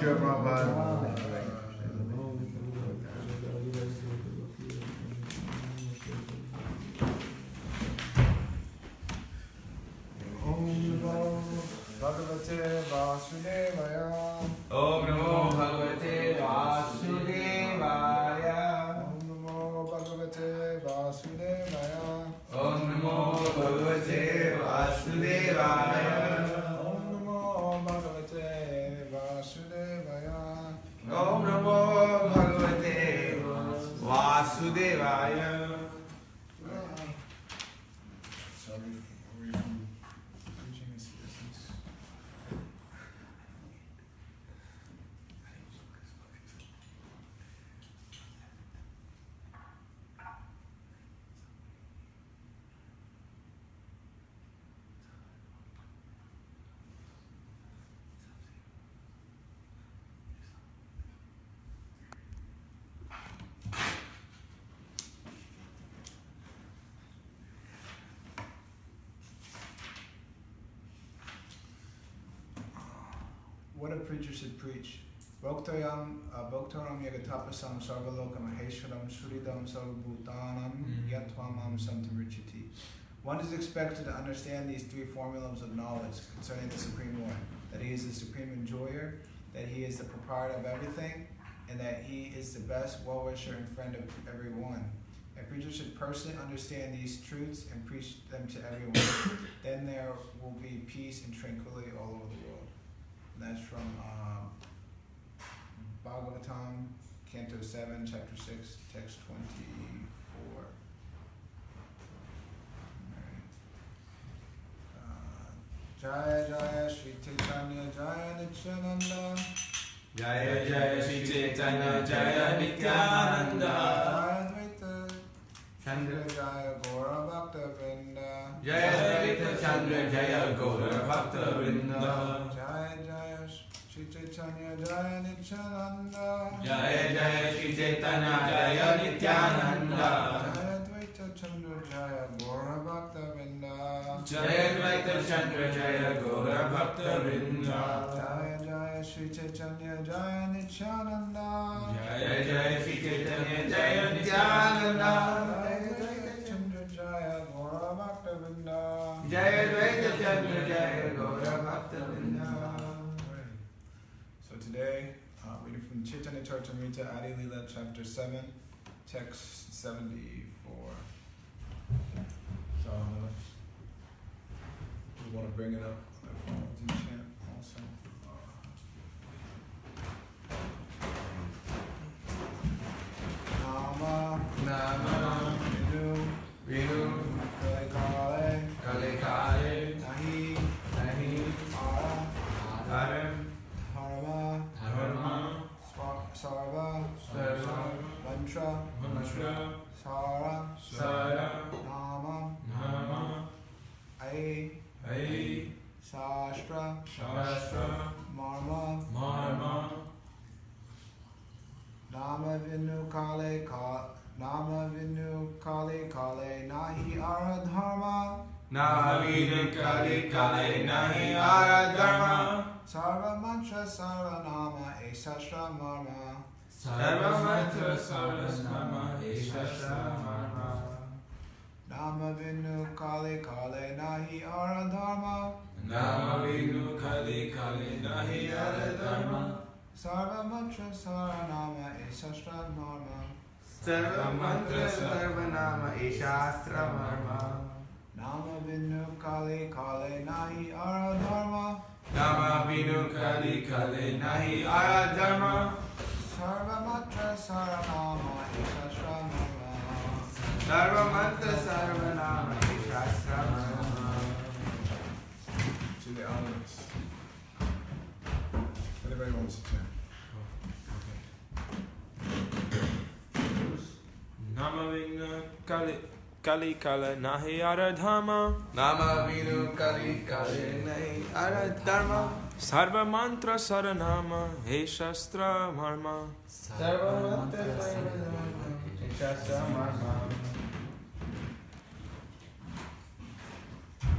Srila Prabhupada. Om Namo Bhagavate Vasudevaya. Om Namo Bhagavate Vasudevaya. Om Namo Bhagavate Vasudevaya. Om Namo Bhagavate Vasudevaya. Om Namo Bhagavate Vasudevaya. Om Namo Bhagavate Vasudevaya. Sorry for preaching this business. What a preacher should preach. Bhaktaram yagatapasam sarvalokam maheshwaram suridam sarvabhutanam yattvamam santamrichiti. One is expected to understand these three formulas of knowledge concerning the Supreme Lord, that He is the Supreme Enjoyer, that He is the proprietor of everything, and that He is the best well-wisher and friend of everyone. A preacher should personally understand these truths and preach them to everyone. Then there will be peace and tranquility all over the world. And that's from Bhagavatam, Canto 7, Chapter 6, Text 24. Jaya Jaya Shri Caitanya Jaya Nityananda. Jaya Jaya Shri Caitanya Jaya Nityananda. Jaya Advaita Chandra Jaya Gaura Bhakta Vrinda. Jaya Advaita Chandra Jaya Gaura Bhakta Vrinda. Jaya Jaya Shri Caitanya Jaya Nityananda. Jaya Jaya Shri Caitanya Jaya Nityananda. Jaya Advaita Chandra Jaya Gaura Bhakta Vrinda. Jaya Advaita Chandra Jaya Gaura Bhakta Vrinda. Jaya Jaya Shri Caitanya Jaya Nityananda. Jaya Jaya Shri Caitanya Jaya Nityananda. Jaya Advaita Chandra Jaya Gaura Bhakta Vrinda. So today, reading from Caitanya-caritāmṛta, Ādi-līlā, chapter 7, text 74. So we want to bring it up to chant also. Nama Vinu Kale Kale Nahi Dharma Sarva Mantra Sara Nama Ai Shastra Marma Nama Vinu Kale Kale Nahi Ādi-līlā. Nama Vinu Kale Kale Nahi Ādi-līlā. Sarva Mantra Sarva Nama Shastra Marma. Sarva Mantra Sarva Nama Shastra Marma. Nama Vinu Kale Nahi Ādi-līlā. Nama Vinu Kale Nahi Ādi-līlā. Sarva Mantra Sarva Nama Shastra Marma. Sarva Mantra Sarva Nama Shastra Marma. Nama Vinu Kale Nahi Ādi-līlā. Nama Vinu Kale Nahi Ādi-līlā. Sarva Mantra Sarva Nama Shastra Marma. Sarva Mantra Sarva Nama Shastra Marma. To the audience. Everybody wants to chant. Nama Vinu Kale Nahi Ādi-līlā. Nama Vinu Kale Nahi Ādi-līlā. Sarva Mantra Saranama He Shastra Marma. Sarva Mantra Sarva Nama Shastra Marma.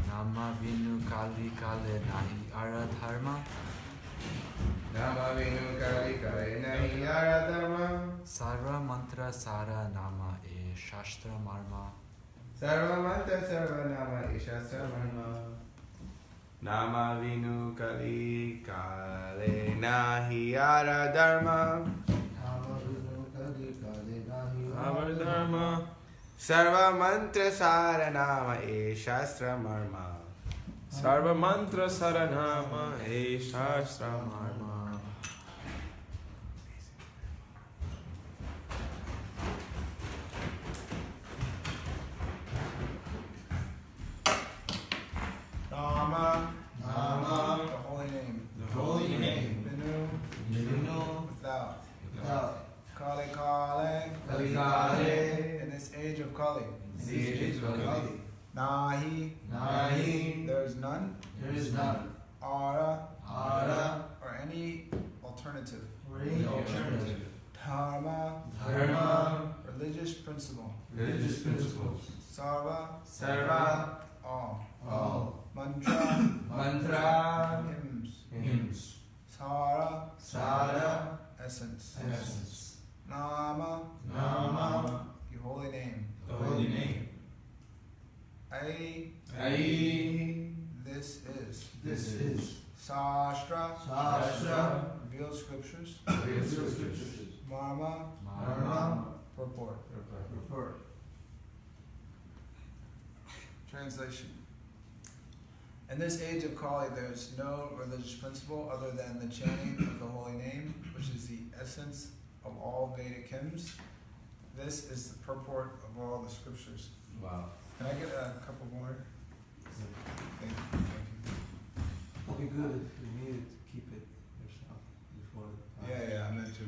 Nama Vinu Kale Nahi Ādi-līlā. Nama Vinu Kali Karena Ādi-līlā. Sarva mantra sara nama e shastra marma. Sarva Mantra Sarva Nama Ishastra Marma. Nama Vinu Kali Karena Ādi-līlā. Avardharma. Sarva Mantra Sara Nama Ishastra Marma. Sarva mantra saranama e shastra marma. Nama, Nama, the holy name. the holy name. Vinu, without. Kali Kali, Kali. in this age of Kali. Kali. Nahi, there is none. There is none. Ara, Ara, or any alternative. alternative. Dharma, religious principle. Religious principles. Sarva, Sarva, all. Mantra, mantra, hymns. Sara, Sara, essence. essence. Nama, your holy name. The holy name. Ai, this is. Sastra, revealed scriptures. Marma, purport. Translation. In this age of Kali, there is no religious principle other than the chanting of the holy name, which is the essence of all Vedic hymns. This is the purport of all the scriptures. Wow. Can I get a couple more? Thank you. It'll be good if you needed to keep it yourself before. Yeah, I meant to.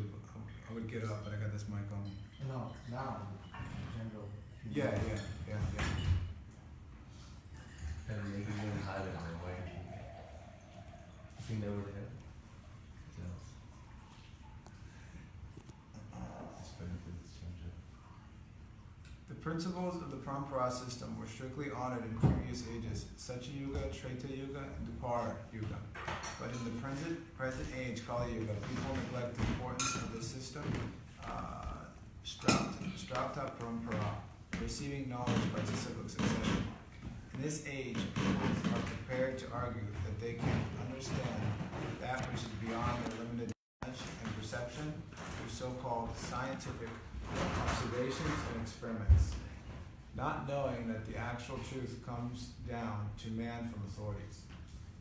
I would get up, but I got this mic on. No, now, in general. Yeah. And maybe even hide it away. I think they were there. The principles of the Parampara system were strictly honored in previous ages, Satya Yuga, Treta Yuga, and Dwapara Yuga. But in the present age, Kali Yuga, people neglect the importance of the system, Strapta Parampara, receiving knowledge by cyclic succession. In this age, people are prepared to argue that they can understand that which is beyond their limited knowledge and perception through so-called scientific observations and experiments, not knowing that the actual truth comes down to man from authorities.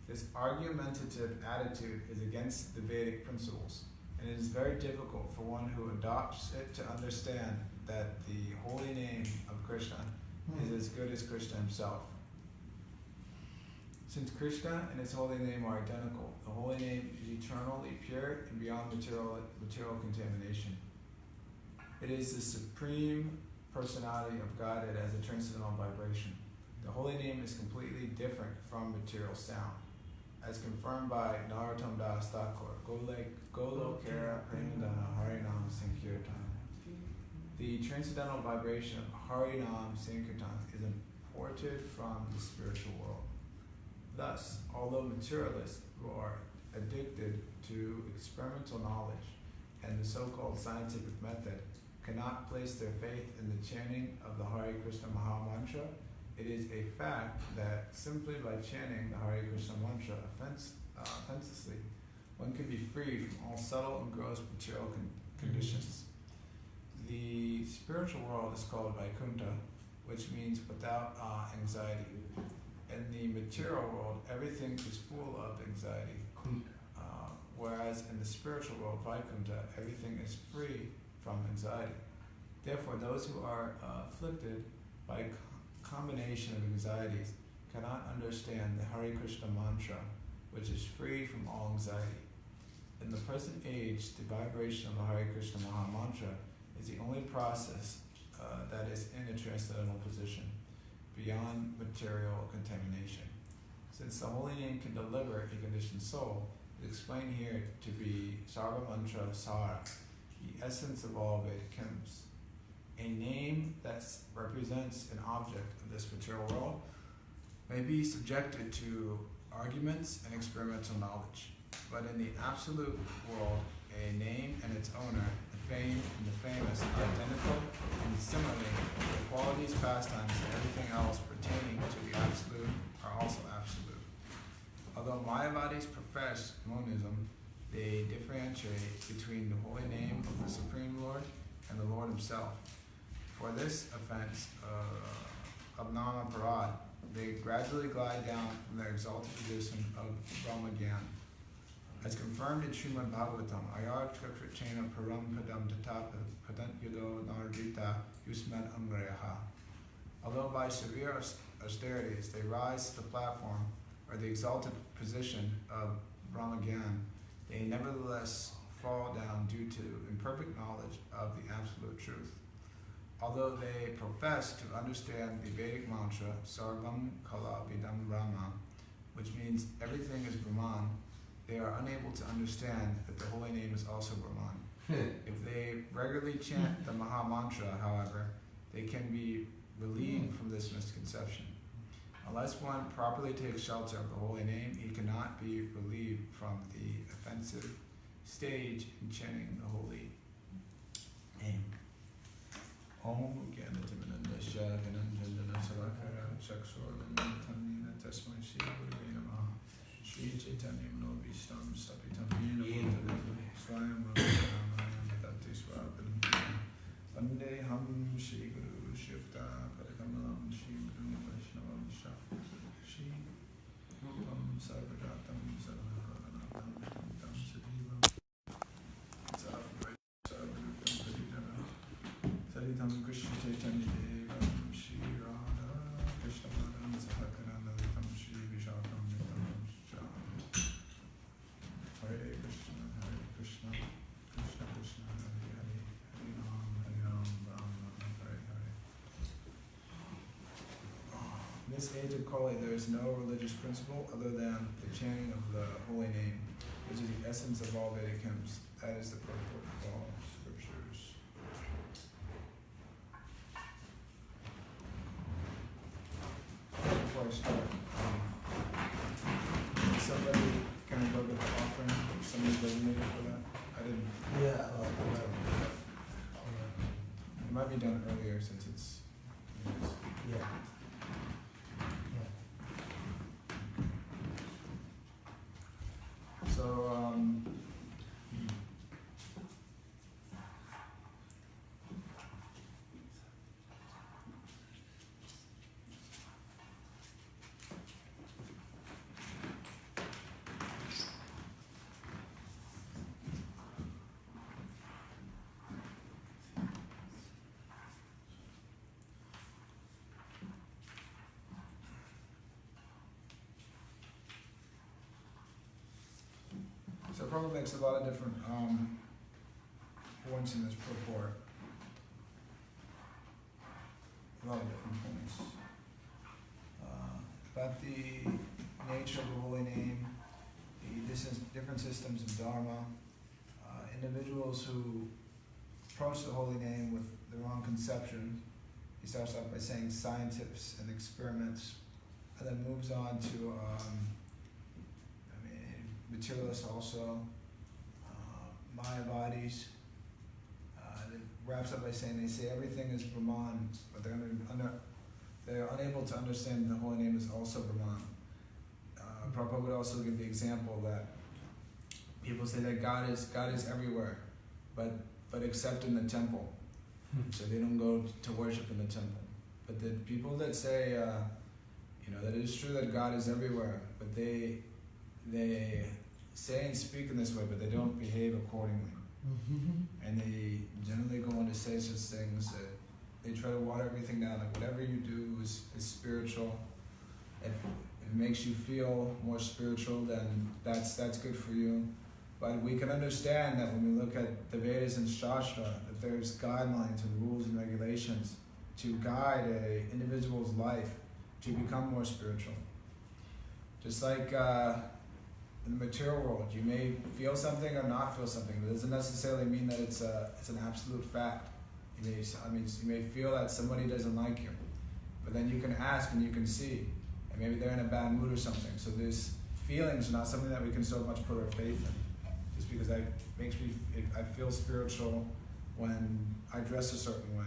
This argumentative attitude is against the Vedic principles, and it is very difficult for one who adopts it to understand that the holy name of Krishna is as good as Krishna himself. Since Krishna and his holy name are identical, the holy name is eternally pure and beyond material contamination. It is the supreme personality of Godhead as a transcendental vibration. The holy name is completely different from material sound, as confirmed by Narottam Das Thakur, Golokera-Prema Harinama Sankirtan. The transcendental vibration of Harinam Sankirtan is imported from the spiritual world. Thus, although materialists who are addicted to experimental knowledge and the so-called scientific method cannot place their faith in the chanting of the Hare Krishna Maha Mantra, it is a fact that simply by chanting the Hare Krishna Mantra offensively, one can be freed from all subtle and gross material conditions. The spiritual world is called Vaikuntha, which means without anxiety. In the material world, everything is full of anxiety, whereas in the spiritual world, Vaikuntha, everything is free from anxiety. Therefore, those who are afflicted by a combination of anxieties cannot understand the Hare Krishna mantra, which is free from all anxiety. In the present age, the vibration of the Hare Krishna Maha Mantra is the only process that is in a transcendental position, beyond material contamination. Since the holy name can deliver a conditioned soul, it is explained here to be Sarva Mantra Sara, the essence of all Vedic hymns. A name that represents an object of this material world may be subjected to arguments and experimental knowledge. But in the absolute world, a name and its owner, the fame and the famous, are identical, and similarly, the qualities, pastimes, and everything else pertaining to the absolute are also absolute. Although Mayavadis profess monism, they differentiate between the holy name of the Supreme Lord and the Lord Himself. For this offense of Nama Parad, they gradually glide down from their exalted position of Brahmagyan. As confirmed in Srimad Bhagavatam, Ayar Trikrachena Param Padam Tatapa Padant Yudo Narvita Yusmad Amrayaha. Although by severe austerities they rise to the platform or the exalted position of Brahmagyan, they nevertheless fall down due to imperfect knowledge of the absolute truth. Although they profess to understand the Vedic mantra Sarvam Kala Vidam Brahma, which means everything is Brahman, they are unable to understand that the holy name is also Brahman. If they regularly chant the Maha Mantra, however, they can be relieved from this misconception. Unless one properly takes shelter of the holy name, he cannot be relieved from the offensive stage in chanting the holy name. Om Gyanatimandasya Vinanjandana Savakara Chakshorvanathamina Tasmai Shri Gurave Namaha Shri Chaitanya Manobhishtam Stapitam Swayam Ramayam Dati Swapadam Vande Ham Shri Guru Shivta Padakamalam Shri Guru Vaishnavam Shri Rupam Sarvajatam Sarvanatam Tam Sadivam Saritam Krishna Chaitanya Devam Shri Radha Krishna Padam Sahakara Lalitam Shri Vishakam Nitam Shri Hare Krishna Krishna Krishna Hare Hare Hare Ram Ram Hare Hare. In this age of Kali, there is no religious principle other than the chanting of the holy name, which is the essence of all Vedic hymns. That is the purport of all scriptures. Before I start, is somebody gonna go get the offering? Somebody designated for that? I didn't. Yeah. It might be done earlier since it's. Yeah. So, So Prabhupada makes a lot of different points in this purport. A lot of different points. About the nature of the holy name, the different systems of Dharma, individuals who approach the holy name with the wrong conception. He starts off by saying scientists and experiments, and then moves on to materialists also, Mayavadis. It wraps up by saying they say everything is Brahman, but they're unable to understand the holy name is also Brahman. Prabhupada would also give the example that people say that God is everywhere, but except in the temple. So they don't go to worship in the temple. But the people that say, that it is true that God is everywhere, but they say and speak in this way, but they don't behave accordingly. And they generally go on to say such things that they try to water everything down. Like whatever you do is spiritual. If it makes you feel more spiritual, then that's good for you. But we can understand that when we look at the Vedas and Shastra, that there's guidelines and rules and regulations to guide an individual's life to become more spiritual. Just like in the material world, you may feel something or not feel something, but it doesn't necessarily mean that it's an absolute fact. You may feel that somebody doesn't like you, but then you can ask and you can see, and maybe they're in a bad mood or something. So this feelings are not something that we can so much put our faith in. Just because I feel spiritual when I dress a certain way,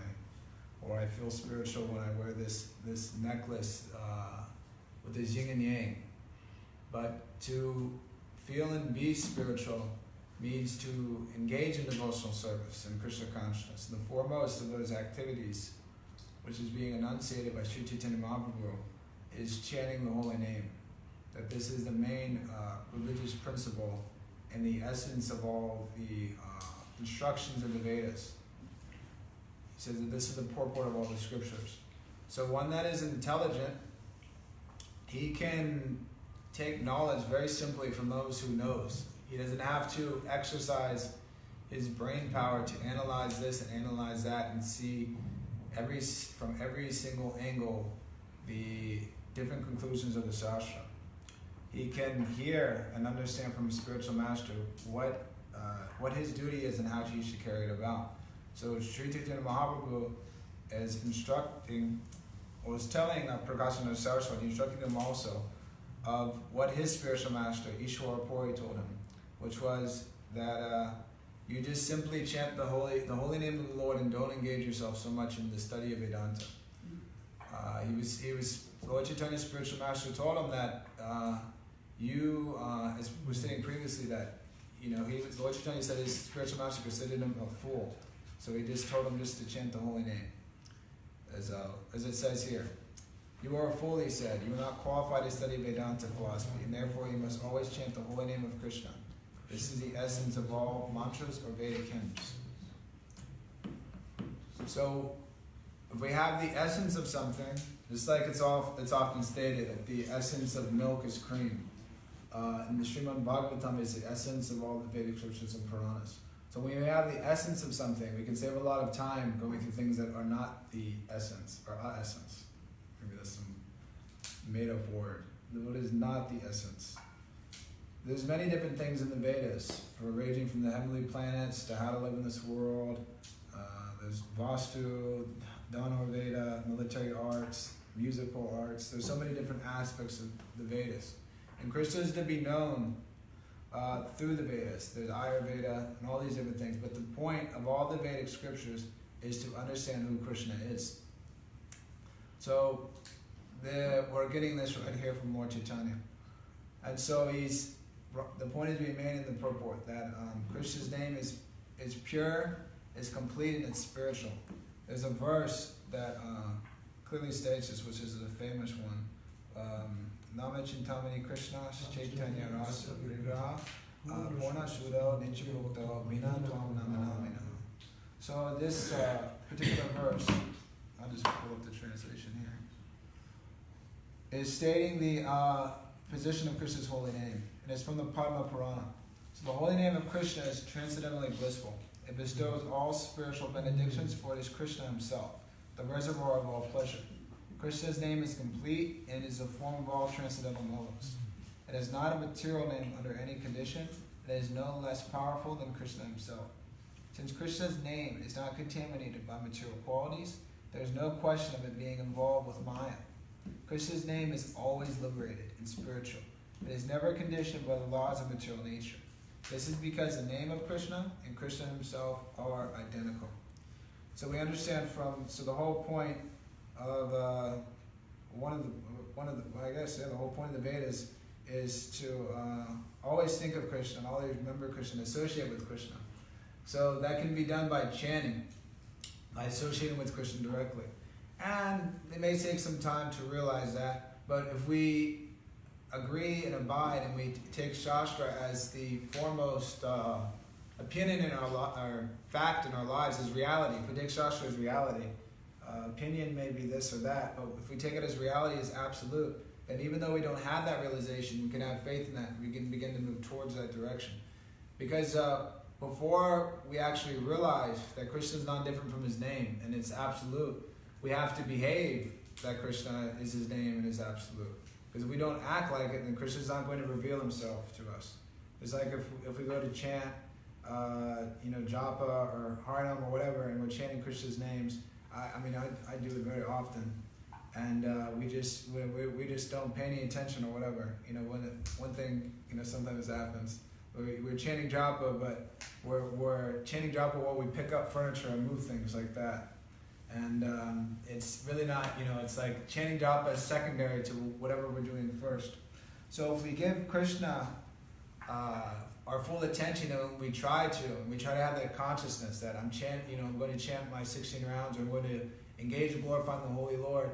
or I feel spiritual when I wear this necklace with this yin and yang. But to feel and be spiritual means to engage in devotional service and Krishna consciousness. And the foremost of those activities, which is being enunciated by Sri Caitanya-caritāmṛta, is chanting the holy name. That this is the main religious principle and the essence of all the instructions of the Vedas. He says that this is the purport of all the scriptures. So one that is intelligent, he can take knowledge very simply from those who knows. He doesn't have to exercise his brain power to analyze this and analyze that and see from every single angle the different conclusions of the Shastra. He can hear and understand from his spiritual master what his duty is and how he should carry it about. So Sri Chaitanya Mahaprabhu is instructing, or is telling Prakashananda Saraswati, instructing him also of what his spiritual master, Ishwara Puri, told him, which was that you just simply chant the holy name of the Lord and don't engage yourself so much in the study of Vedanta. Lord Chaitanya's spiritual master told him that as we were saying previously, that Lord Chaitanya said his spiritual master considered him a fool, so he just told him just to chant the holy name, as it says here. You are a fool, he said. You are not qualified to study Vedanta philosophy, and therefore you must always chant the holy name of Krishna. This is the essence of all mantras or Vedic hymns. So, if we have the essence of something, just like it's often stated that the essence of milk is cream, and the Srimad Bhagavatam is the essence of all the Vedic scriptures and Puranas. So when we have the essence of something, we can save a lot of time going through things that are not the essence, or essence. Maybe that's some made-up word. What is not the essence? There's many different things in the Vedas, ranging from the heavenly planets to how to live in this world. There's Vastu, Dhanurveda, military arts, musical arts. There's so many different aspects of the Vedas. And Krishna is to be known through the Vedas. There's Ayurveda and all these different things. But the point of all the Vedic scriptures is to understand who Krishna is. So we're getting this right here from Lord Chaitanya. And so the point is being made in the purport that Krishna's name is pure, is complete, and it's spiritual. There's a verse that clearly states this, which is a famous one. Nama Chintamani Krishna Chaitanya Rasa Vigraha Purna Shuddho Nityamukto Vina Tvam Namanamina. So this particular verse, I'll just pull up the translation here, is stating the position of Krishna's holy name. And it's from the Padma Purana. So the holy name of Krishna is transcendently blissful. It bestows all spiritual benedictions, for it is Krishna himself, the reservoir of all pleasure. Krishna's name is complete and is the form of all transcendental molos. It is not a material name under any condition. It is no less powerful than Krishna himself. Since Krishna's name is not contaminated by material qualities, there is no question of it being involved with Maya. Krishna's name is always liberated and spiritual. It is never conditioned by the laws of material nature. This is because the name of Krishna and Krishna himself are identical. So we understand the whole point of the whole point of the Vedas is to always think of Krishna and always remember Krishna, associate with Krishna. So that can be done by chanting, by associating with Krishna directly. And it may take some time to realize that, but if we agree and abide and we take Shastra as the foremost opinion in our fact in our lives, as reality, if we take Shastra as reality, opinion may be this or that, but if we take it as reality, as absolute, then even though we don't have that realization, we can have faith in that, we can begin to move towards that direction. Because before we actually realize that Krishna is not different from his name and it's absolute, we have to behave that Krishna is his name and is absolute. Because if we don't act like it, then Krishna is not going to reveal himself to us. It's like if we go to chant, Japa or Harinam or whatever, and we're chanting Krishna's names. I do it very often. and we just don't pay any attention or whatever. One thing sometimes happens. We're chanting japa, but we're chanting japa while we pick up furniture and move things like that. And it's really not, it's like chanting japa is secondary to whatever we're doing first. So if we give Krishna our full attention, and we try to have that consciousness that I'm going to chant my 16 rounds, or I'm going to engage in glorifying the Holy Lord.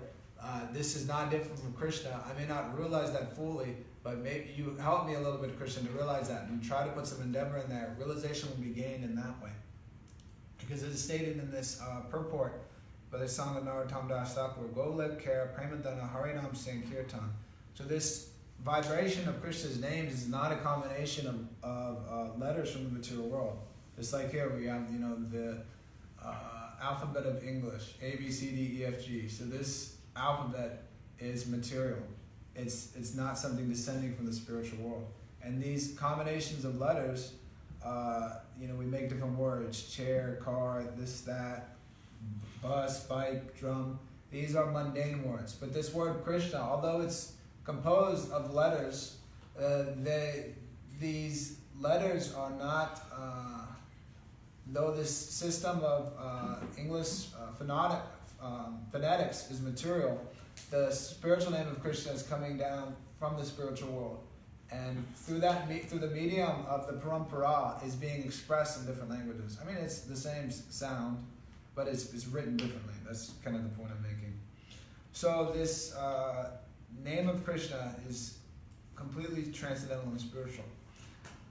This is not different from Krishna. I may not realize that fully, but maybe you help me a little bit, Krishna, to realize that, and try to put some endeavor in there. Realization will be gained in that way. Because it is stated in this purport by the Sangha Narottam Das Thakur, Golek Kara Premadana Harinam Sankirtan. So this vibration of Krishna's names is not a combination of letters from the material world. Just like here we have, the alphabet of English, A, B, C, D, E, F, G. So this alphabet is material. It's not something descending from the spiritual world. And these combinations of letters, we make different words: chair, car, this, that, bus, bike, drum. These are mundane words. But this word Krishna, although it's composed of letters, these letters are not, though this system of English phonetics is material, the spiritual name of Krishna is coming down from the spiritual world. And through the medium of the parampara is being expressed in different languages. I mean, it's the same sound, but it's written differently. That's kind of the point I'm making. So this name of Krishna is completely transcendental and spiritual.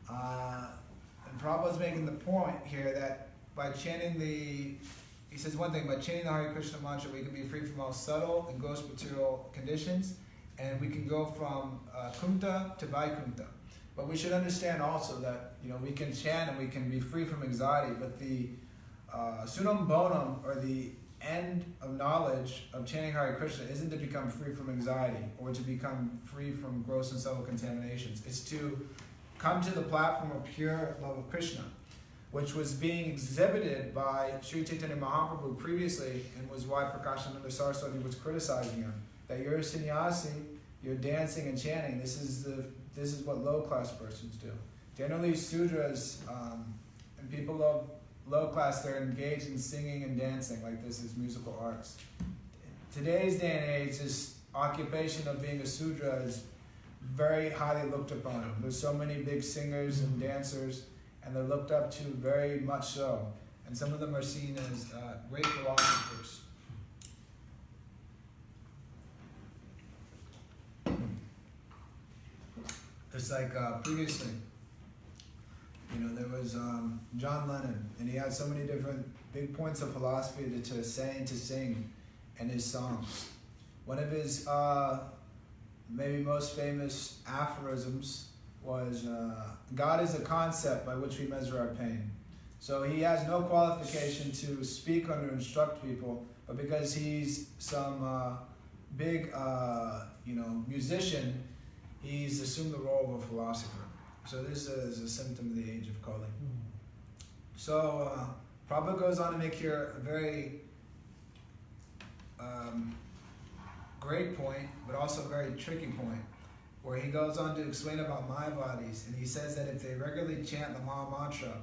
And Prabhupada's making the point here that by chanting he says one thing, by chanting the Hare Krishna mantra, we can be free from all subtle and gross material conditions, and we can go from Kunta to Vaikuntha. But we should understand also that we can chant and we can be free from anxiety, but the sunam bonum, or the end of knowledge of chanting Hare Krishna, isn't to become free from anxiety or to become free from gross and subtle contaminations. It's to come to the platform of pure love of Krishna, which was being exhibited by Sri Caitanya Mahaprabhu previously, and was why Prakashananda Saraswati was criticizing him. That you're a sannyasi, you're dancing and chanting. This is what low-class persons do. Generally, Sudras and people of low class, they're engaged in singing and dancing like this is musical arts. Today's day and age, this occupation of being a Sudra is very highly looked upon. There's so many big singers and dancers, and they're looked up to very much so. And some of them are seen as great philosophers. It's like previously, there was John Lennon, and he had so many different big points of philosophy to say and to sing in his songs. One of his maybe most famous aphorisms was, God is a concept by which we measure our pain. So he has no qualification to speak or to instruct people, but because he's some big musician, he's assumed the role of a philosopher. So this is a symptom of the age of Kali. So Prabhupada goes on to make here a very great point, but also a very tricky point, where he goes on to explain about Mayavadis, and he says that if they regularly chant the Maha Mantra,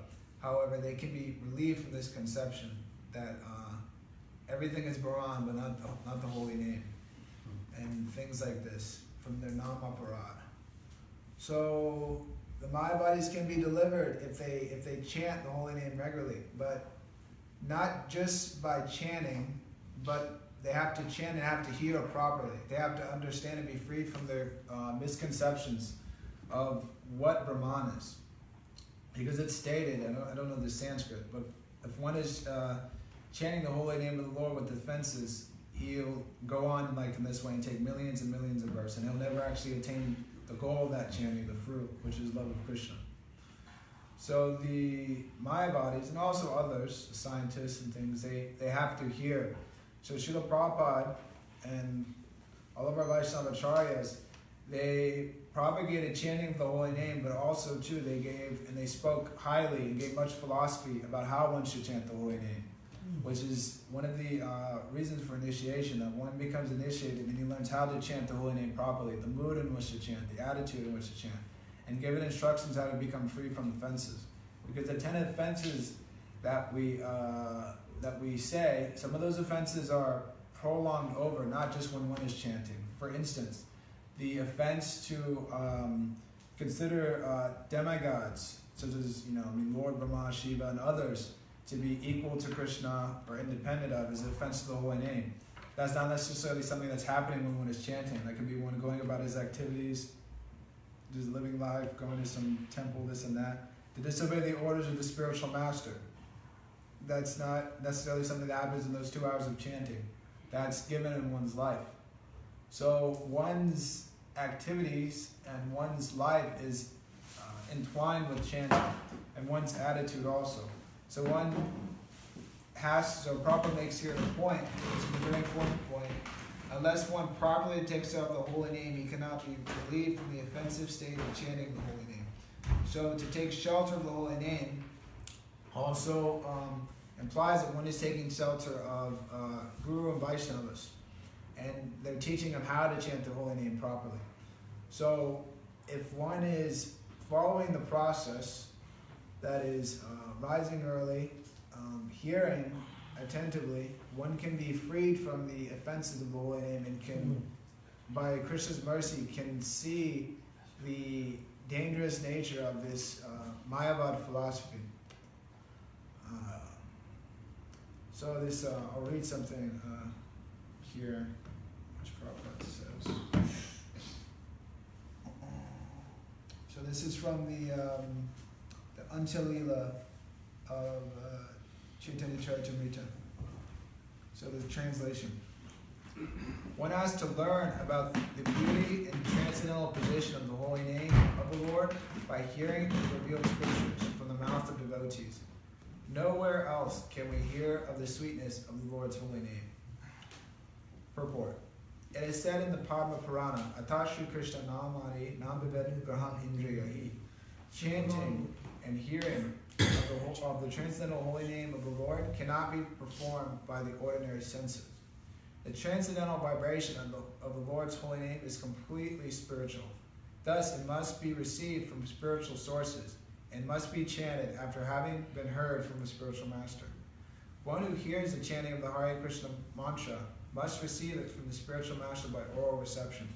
however, they can be relieved from this conception that everything is Brahman, but not the holy name, and things like this from their Namaparad. So the Mayavadis can be delivered if they chant the holy name regularly, but not just by chanting, but they have to chant and have to hear properly. They have to understand and be freed from their misconceptions of what Brahman is. Because it's stated, I don't know the Sanskrit, but if one is chanting the holy name of the Lord with defenses, he'll go on like in this way and take millions and millions of verses, and he'll never actually attain the goal of that chanting, the fruit, which is love of Krishna. So the Mayavadis, and also others, scientists and things, they have to hear. So Srila Prabhupada and all of our Vaishnava Acharyas, they propagated chanting of the holy name, but also too they spoke highly and gave much philosophy about how one should chant the holy name. which is one of the reasons for initiation, that one becomes initiated and he learns how to chant the holy name properly, the mood in which to chant, the attitude in which to chant, and given instructions how to become free from the fences. Because the 10 offenses that we say, some of those offenses are prolonged over, not just when one is chanting. For instance, the offense to consider demigods, such as Lord Brahma, Shiva, and others, to be equal to Krishna or independent of, is an offense to the holy name. That's not necessarily something that's happening when one is chanting. That could be one going about his activities, just living life, going to some temple, this and that, to disobey the orders of the spiritual master. That's not necessarily something that happens in those 2 hours of chanting. That's given in one's life. So one's activities and one's life is entwined with chanting, and one's attitude also. So one Prabhupada makes here a point, which is a very important point. Unless one properly takes up the holy name, he cannot be relieved from the offensive state of chanting the holy name. So to take shelter of the holy name also implies that one is taking shelter of Guru and Vaishnavas, and they're teaching them how to chant the holy name properly. So if one is following the process, that is rising early, hearing attentively, one can be freed from the offenses of the holy name and can, by Krishna's mercy, can see the dangerous nature of this Mayavad philosophy. So this, I'll read something here, which Prabhupada says. So this is from the Ādi-līlā of Caitanya-caritāmṛta. So the translation. One has to learn about the beauty and transcendental position of the holy name of the Lord by hearing the revealed scriptures from the mouth of devotees. Nowhere else can we hear of the sweetness of the Lord's holy name. Purport. It is said in the Padma Purana, Atashri Krishna Namari Nambivedu Graham Indriyahi. Chanting and hearing of the transcendental holy name of the Lord cannot be performed by the ordinary senses. The transcendental vibration of the Lord's holy name is completely spiritual. Thus, it must be received from spiritual sources and must be chanted after having been heard from the spiritual master. One who hears the chanting of the Hare Krishna mantra must receive it from the spiritual master by oral reception.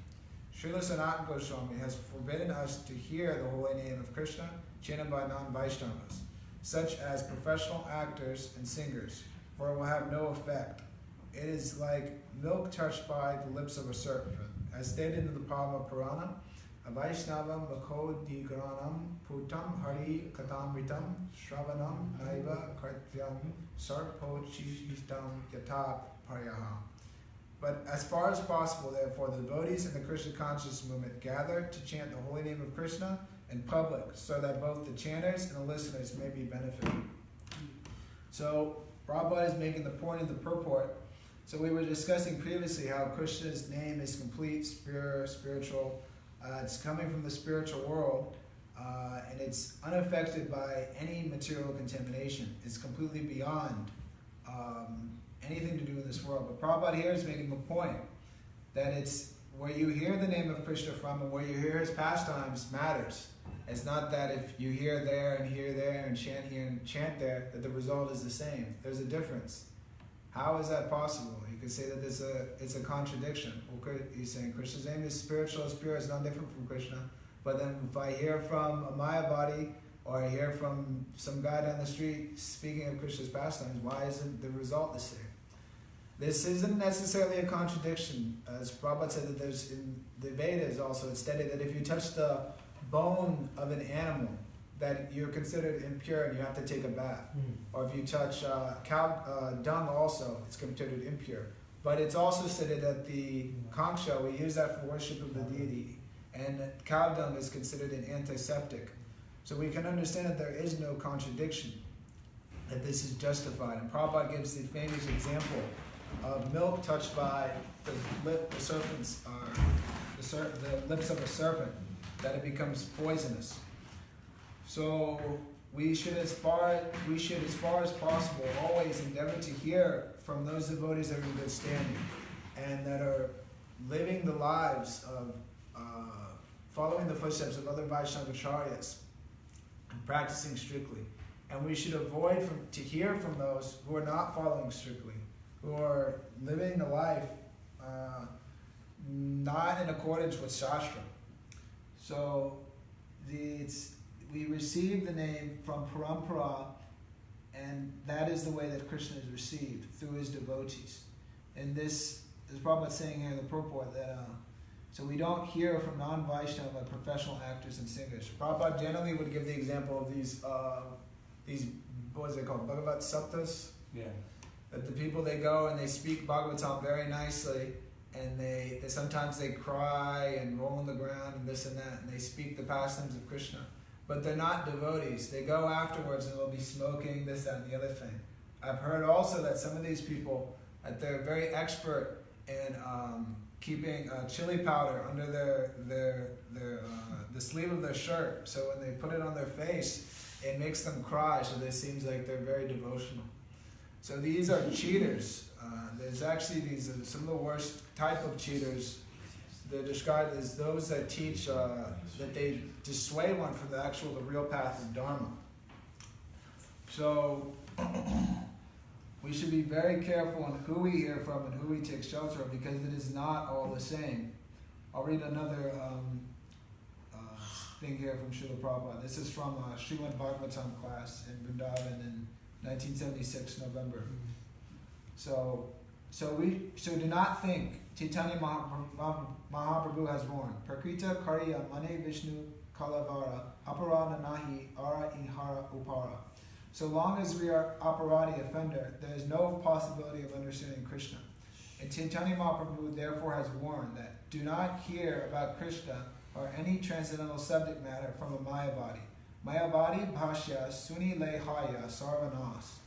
Srila Sanatana Goswami has forbidden us to hear the holy name of Krishna chanted by non-Vaishnavas, such as professional actors and singers, for it will have no effect. It is like milk touched by the lips of a serpent. As stated in the Padma Purana, Vaishnavam Vakodhigranam Putam Ādi-līlā Shravanam Naiva Kartyam Sarpochitam Yata Paryaha. But as far as possible, therefore, the devotees in the Krishna consciousness movement gather to chant the holy name of Krishna in public, so that both the chanters and the listeners may be benefited. So Prabhupada is making the point of the purport. So we were discussing previously how Krishna's name is complete, spiritual. It's coming from the spiritual world, and it's unaffected by any material contamination. It's completely beyond anything to do in this world. But Prabhupada here is making the point that it's where you hear the name of Krishna from and where you hear his pastimes matters. It's not that if you hear there and hear there and chant here and chant there, that the result is the same. There's a difference. How is that possible? You could say that it's a contradiction. Well, he's saying Krishna's name is spiritual, spirit is not different from Krishna. But then if I hear from a Mayavadi, or I hear from some guy down the street speaking of Krishna's pastimes, why isn't the result the same? This isn't necessarily a contradiction. As Prabhupada said, that there's in the Vedas also, it's stated that if you touch the bone of an animal, that you're considered impure and you have to take a bath. Or if you touch cow dung also, it's considered impure. But it's also stated that the Kanksha, we use that for worship of the deity, and cow dung is considered an antiseptic. So we can understand that there is no contradiction, that this is justified. And Prabhupada gives the famous example of milk touched by the lips of a serpent, that it becomes poisonous. So we should, as far as possible, always endeavor to hear from those devotees that are in good standing and that are living the lives of following the footsteps of other Vaishnavacharyas and practicing strictly. And we should avoid to hear from those who are not following strictly, who are living the life not in accordance with Shastra. So we receive the name from Parampara, and that is the way that Krishna is received, through his devotees. And this is Prabhupada saying here in the purport that so we don't hear from non-Vaishnava professional actors and singers. Prabhupada generally would give the example of these what is it called, Bhagavat Saptas? Yeah. That the people, they go and they speak Bhagavatam very nicely, and they sometimes they cry and roll on the ground and this and that, and they speak the pastimes of Krishna. But they're not devotees. They go afterwards and they'll be smoking this, that, and the other thing. I've heard also that some of these people, that they're very expert in keeping chili powder under the sleeve of their shirt. So when they put it on their face, it makes them cry. So it seems like they're very devotional. So these are cheaters. There's actually some of the worst type of cheaters. They're described as those that teach that they dissuade one from the real path of Dharma. So we should be very careful on who we hear from and who we take shelter of, because it is not all the same. I'll read another thing here from Srila Prabhupada. This is from a Srimad Bhagavatam class in Vrindavan in 1976, November. So do not think Caitanya Mahaprabhu has warned. Prakrita Karya Mane Vishnu Kalavara Aparana Nahi Ara Inhara Upara. So long as we are aparati offender, there is no possibility of understanding Krishna. And Caitanya Mahaprabhu therefore has warned that do not hear about Krishna or any transcendental subject matter from a Mayavadi. Mayavadi Bhashya Suni Lehaya Sarvanas.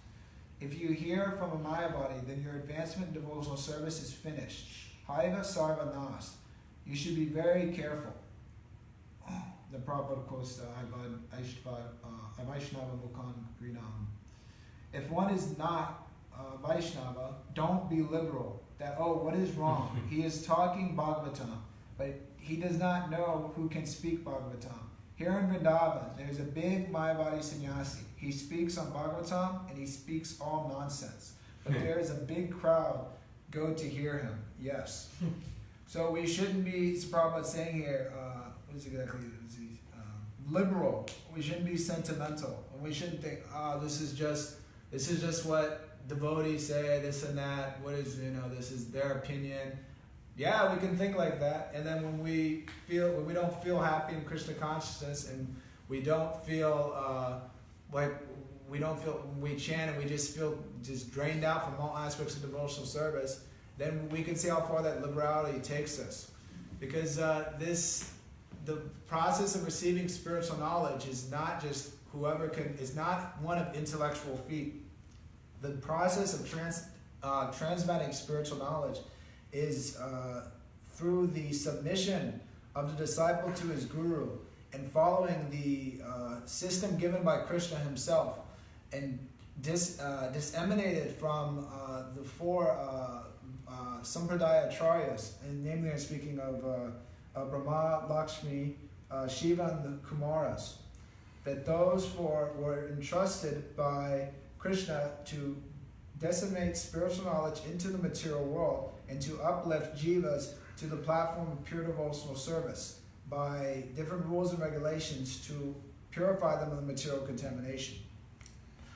If you hear from a Mayavadi, then your advancement in devotional service is finished. Haiva Sarvanas. You should be very careful. The Prabhupada quotes Vaishnava Mukhan Grinam. If one is not Vaishnava, don't be liberal. That, what is wrong? He is talking Bhagavatam, but he does not know who can speak Bhagavatam. Here in Vrindavan, there's a big Mayavadi sannyasi. He speaks on Bhagavatam and he speaks all nonsense. But there is a big crowd go to hear him. Yes. So we shouldn't be, Prabhupada saying here, what is exactly, liberal. We shouldn't be sentimental. We shouldn't think, this is just what devotees say, this and that. What is, this is their opinion. Yeah, we can think like that. And then when we don't feel happy in Krishna consciousness, and we don't feel when we chant and we just feel just drained out from all aspects of devotional service, then we can see how far that liberality takes us. Because the process of receiving spiritual knowledge is not just is not one of intellectual feat. The process of transmitting spiritual knowledge is through the submission of the disciple to his guru and following the system given by Krishna himself, and disseminated from the four Sampradaya Acharyas, and namely I'm speaking of Brahma, Lakshmi, Shiva, and the Kumaras, that those four were entrusted by Krishna to disseminate spiritual knowledge into the material world and to uplift jivas to the platform of pure devotional service by different rules and regulations to purify them of the material contamination.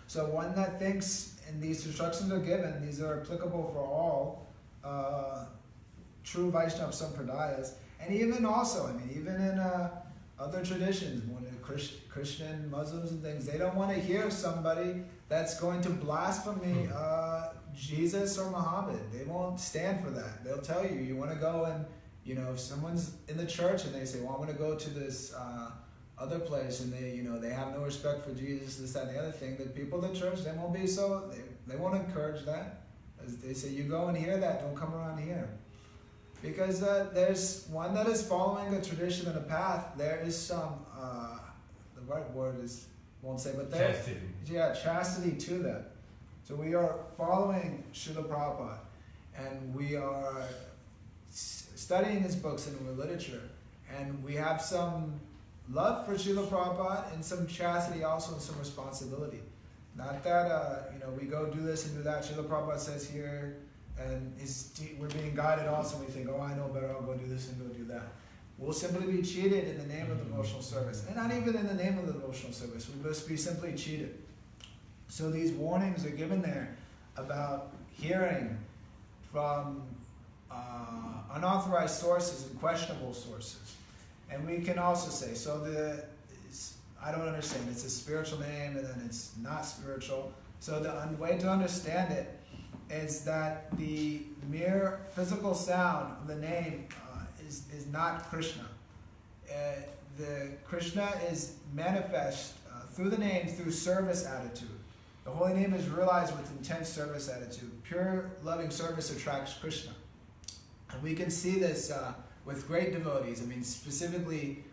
So one that thinks, and these instructions are given, these are applicable for all true Vaishnava Sampradayas, and even also, even in other traditions, when Christian, Muslims and things, they don't want to hear somebody that's going to blaspheme Jesus or Muhammad. They won't stand for that. They'll tell you, you want to go and, if someone's in the church and they say, well, I want to go to this other place, and they have no respect for Jesus, this, that, and the other thing, the people in the church, they won't be they won't encourage that. As they say, you go and hear that, don't come around here. Because there's one that is following a tradition and a path. There is some, the right word is won't say, but Chastity. chastity to that. So we are following Srila Prabhupada, and we are studying his books and literature, and we have some love for Srila Prabhupada and some chastity also and some responsibility. Not that we go do this and do that. Srila Prabhupada says here, and we're being guided also, and we think, oh, I know better, I'll go do this and go do that. We'll simply be cheated in the name of the devotional service. And not even in the name of the devotional service. We'll just be simply cheated. So these warnings are given there about hearing from unauthorized sources and questionable sources. And we can also say, I don't understand, it's a spiritual name and then it's not spiritual. So the way to understand it is that the mere physical sound of the name is not Krishna. The Krishna is manifest through the name, through service attitude. The holy name is realized with intense service attitude. Pure loving service attracts Krishna. And we can see this with great devotees. I mean, specifically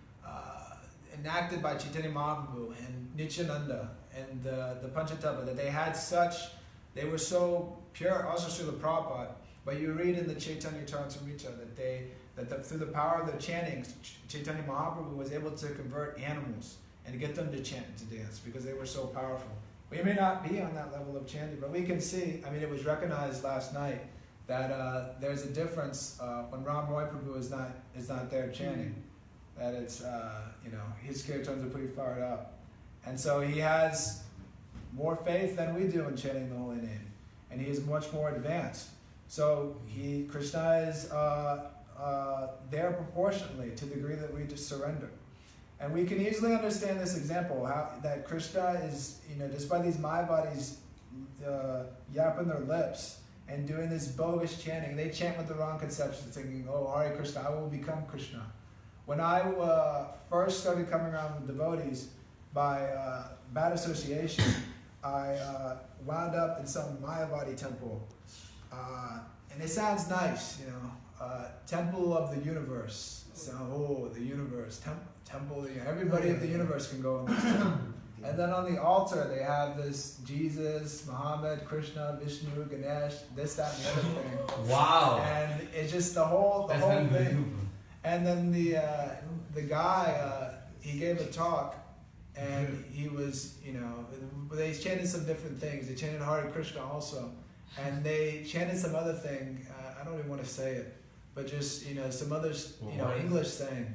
enacted by Caitanya Mahaprabhu and Nityananda and the Panchatattva, that they were so pure, also Srila Prabhupada. But you read in the Caitanya-caritāmṛta that through the power of the chanting, Caitanya Mahaprabhu was able to convert animals and to get them to chant and to dance because they were so powerful. We may not be on that level of chanting, but we can see, it was recognized last night that there's a difference when Ram Roy Prabhu is not there chanting. That it's, his kirtans are pretty fired up. And so he has more faith than we do in chanting the holy name. And he is much more advanced. So Krishna is there proportionately to the degree that we just surrender. And we can easily understand this example, how that Krishna is, just by these Mayavadis yapping their lips and doing this bogus chanting. They chant with the wrong conception, thinking, oh, Hare Krishna, I will become Krishna. When I first started coming around with devotees by bad association, I wound up in some Mayavadi temple. And it sounds nice, temple of the universe. So, the universe, temple, everybody of the universe can go in this temple. And then on the altar, they have this Jesus, Muhammad, Krishna, Vishnu, Ganesh, this, that, and the other thing. Wow. And it's just the whole thing. And then the guy, he gave a talk, and he was, they chanted some different things. They chanted Hare Krishna also. And they chanted some other thing, I don't even want to say it, but just, some other, English saying.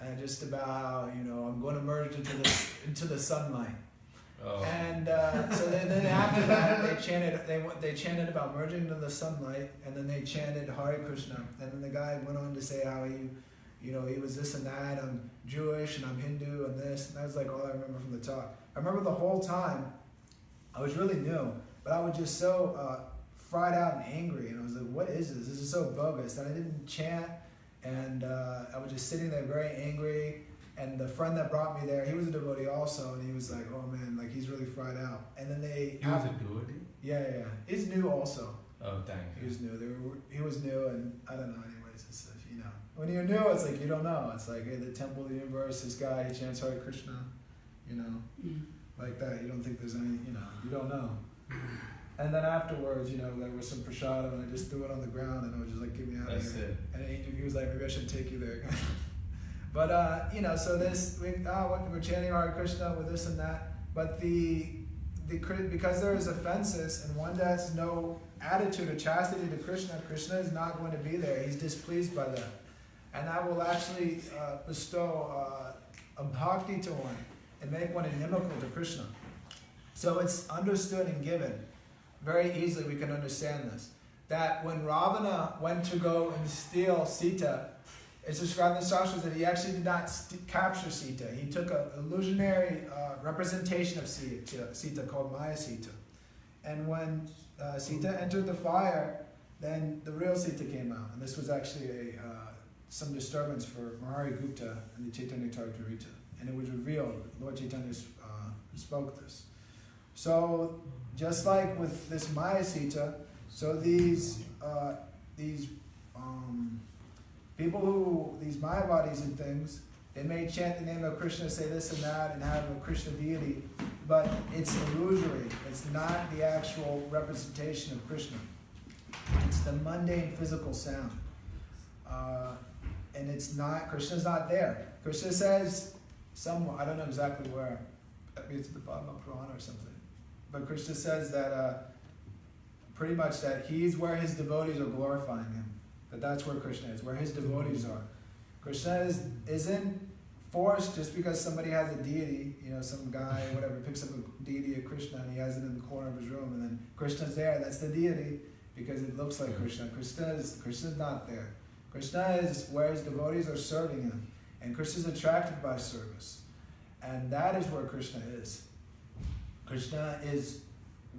And just about how, I'm going to merge into the sunlight. Oh. And so then after that, they chanted about merging into the sunlight, and then they chanted Hare Krishna. And then the guy went on to say how he was this and that, I'm Jewish and I'm Hindu and this. And that was like all I remember from the talk. I remember the whole time, I was really new, but I was just so fried out and angry. And I was like, what is this? This is so bogus. And I didn't chant. And I was just sitting there very angry, and the friend that brought me there, he was a devotee also, and he was like, oh man, like he's really fried out. And then He was a devotee? Yeah. He's new also. Oh, thank you. He was new. He was new, and I don't know, anyways, it's when you're new, it's like you don't know. It's like, hey, the temple of the universe, this guy, he chants Hare Krishna, like that. You don't think there's any, you don't know. And then afterwards, there was some prasadam, and I just threw it on the ground, and I was just like, get me out of here. It. And he was like, maybe I should take you there. But, so we're chanting Hare Krishna with this and that. But because there is offenses, and one that has no attitude of chastity to Krishna, Krishna is not going to be there. He's displeased by that. And that will actually bestow a bhakti to one and make one inimical to Krishna. So it's understood and given. Very easily we can understand this. That when Ravana went to go and steal Sita, it's described in the Shastras that he actually did not capture Sita. He took an illusionary representation of Sita called Maya Sita. And when Sita entered the fire, then the real Sita came out. And this was actually some disturbance for Mahari Gupta and the Caitanya-caritāmṛta. And it was revealed. Lord Chaitanya spoke this. So, just like with this Maya Sita, so these people these Mayavadis and things, They may chant the name of Krishna, say this and that, and have a Krishna deity, but it's illusory. It's not the actual representation of Krishna. It's the mundane physical sound. And it's not, Krishna's not there. Krishna says somewhere, I don't know exactly where, maybe it's at the bottom of Purana or something, but Krishna says that pretty much that he's where his devotees are glorifying him. That's where Krishna is, where his devotees are. Krishna isn't forced just because somebody has a deity, some guy, whatever, picks up a deity of Krishna and he has it in the corner of his room, and then Krishna's there, that's the deity, because it looks like Krishna. Krishna's not there. Krishna is where his devotees are serving him, and Krishna's attracted by service. And that is where Krishna is. Krishna is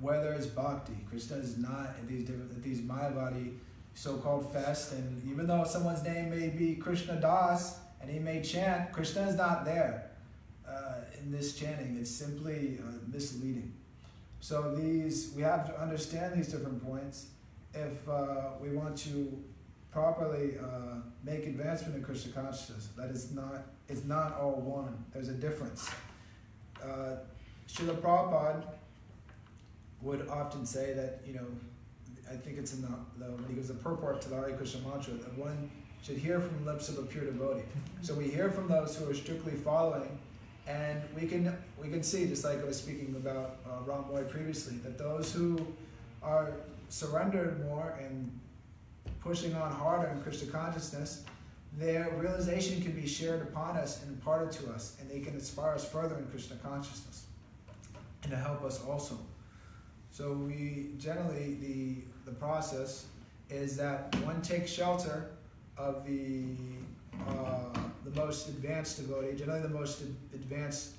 where there is bhakti. Krishna is not at these Mayavadi so-called fest, and even though someone's name may be Krishna Das, and he may chant, Krishna is not there in this chanting. It's simply misleading. So we have to understand these different points if we want to properly make advancement in Krishna consciousness. That it's not all one. There's a difference. Srila Prabhupada would often say that, I think it's in when he gives the purport to the Hare Krishna mantra, that one should hear from the lips of a pure devotee. So we hear from those who are strictly following, and we can see, just like I was speaking about Ram Moy previously, that those who are surrendered more and pushing on harder in Krishna consciousness, their realization can be shared upon us and imparted to us, and they can inspire us further in Krishna consciousness and to help us also. So we generally, the process is that one takes shelter of the most advanced devotee, generally the most advanced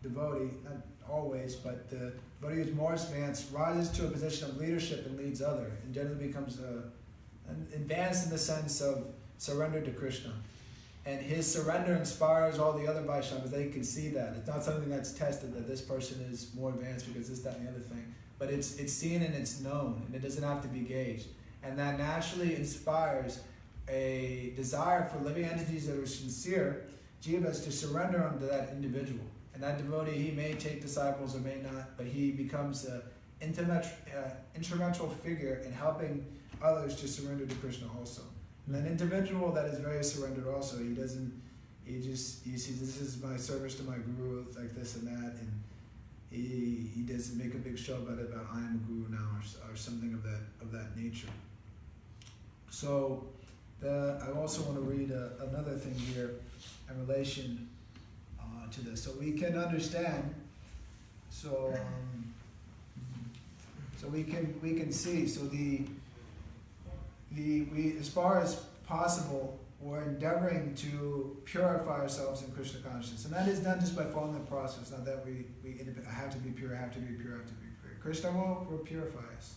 devotee, not always, but the devotee who's more advanced rises to a position of leadership and leads other, and generally becomes advanced in the sense of surrender to Krishna. And his surrender inspires all the other Vaishnavas. They can see that. It's not something that's tested, that this person is more advanced because this, that, and the other thing. But it's seen and it's known, and it doesn't have to be gauged. And that naturally inspires a desire for living entities that are sincere, jivas, to surrender unto that individual. And that devotee, he may take disciples or may not, but he becomes an instrumental figure in helping others to surrender to Krishna also. And an individual that is very surrendered also, he sees this is my service to my guru, like this and that, and he doesn't make a big show about it, about I am a guru now, or something of that nature. So I also want to read another thing here in relation to this, so we can understand. So we can see. So we as far as possible, we're endeavoring to purify ourselves in Krishna consciousness, and that is done just by following the process. Not that we have to be pure, have to be pure. Krishna will purify us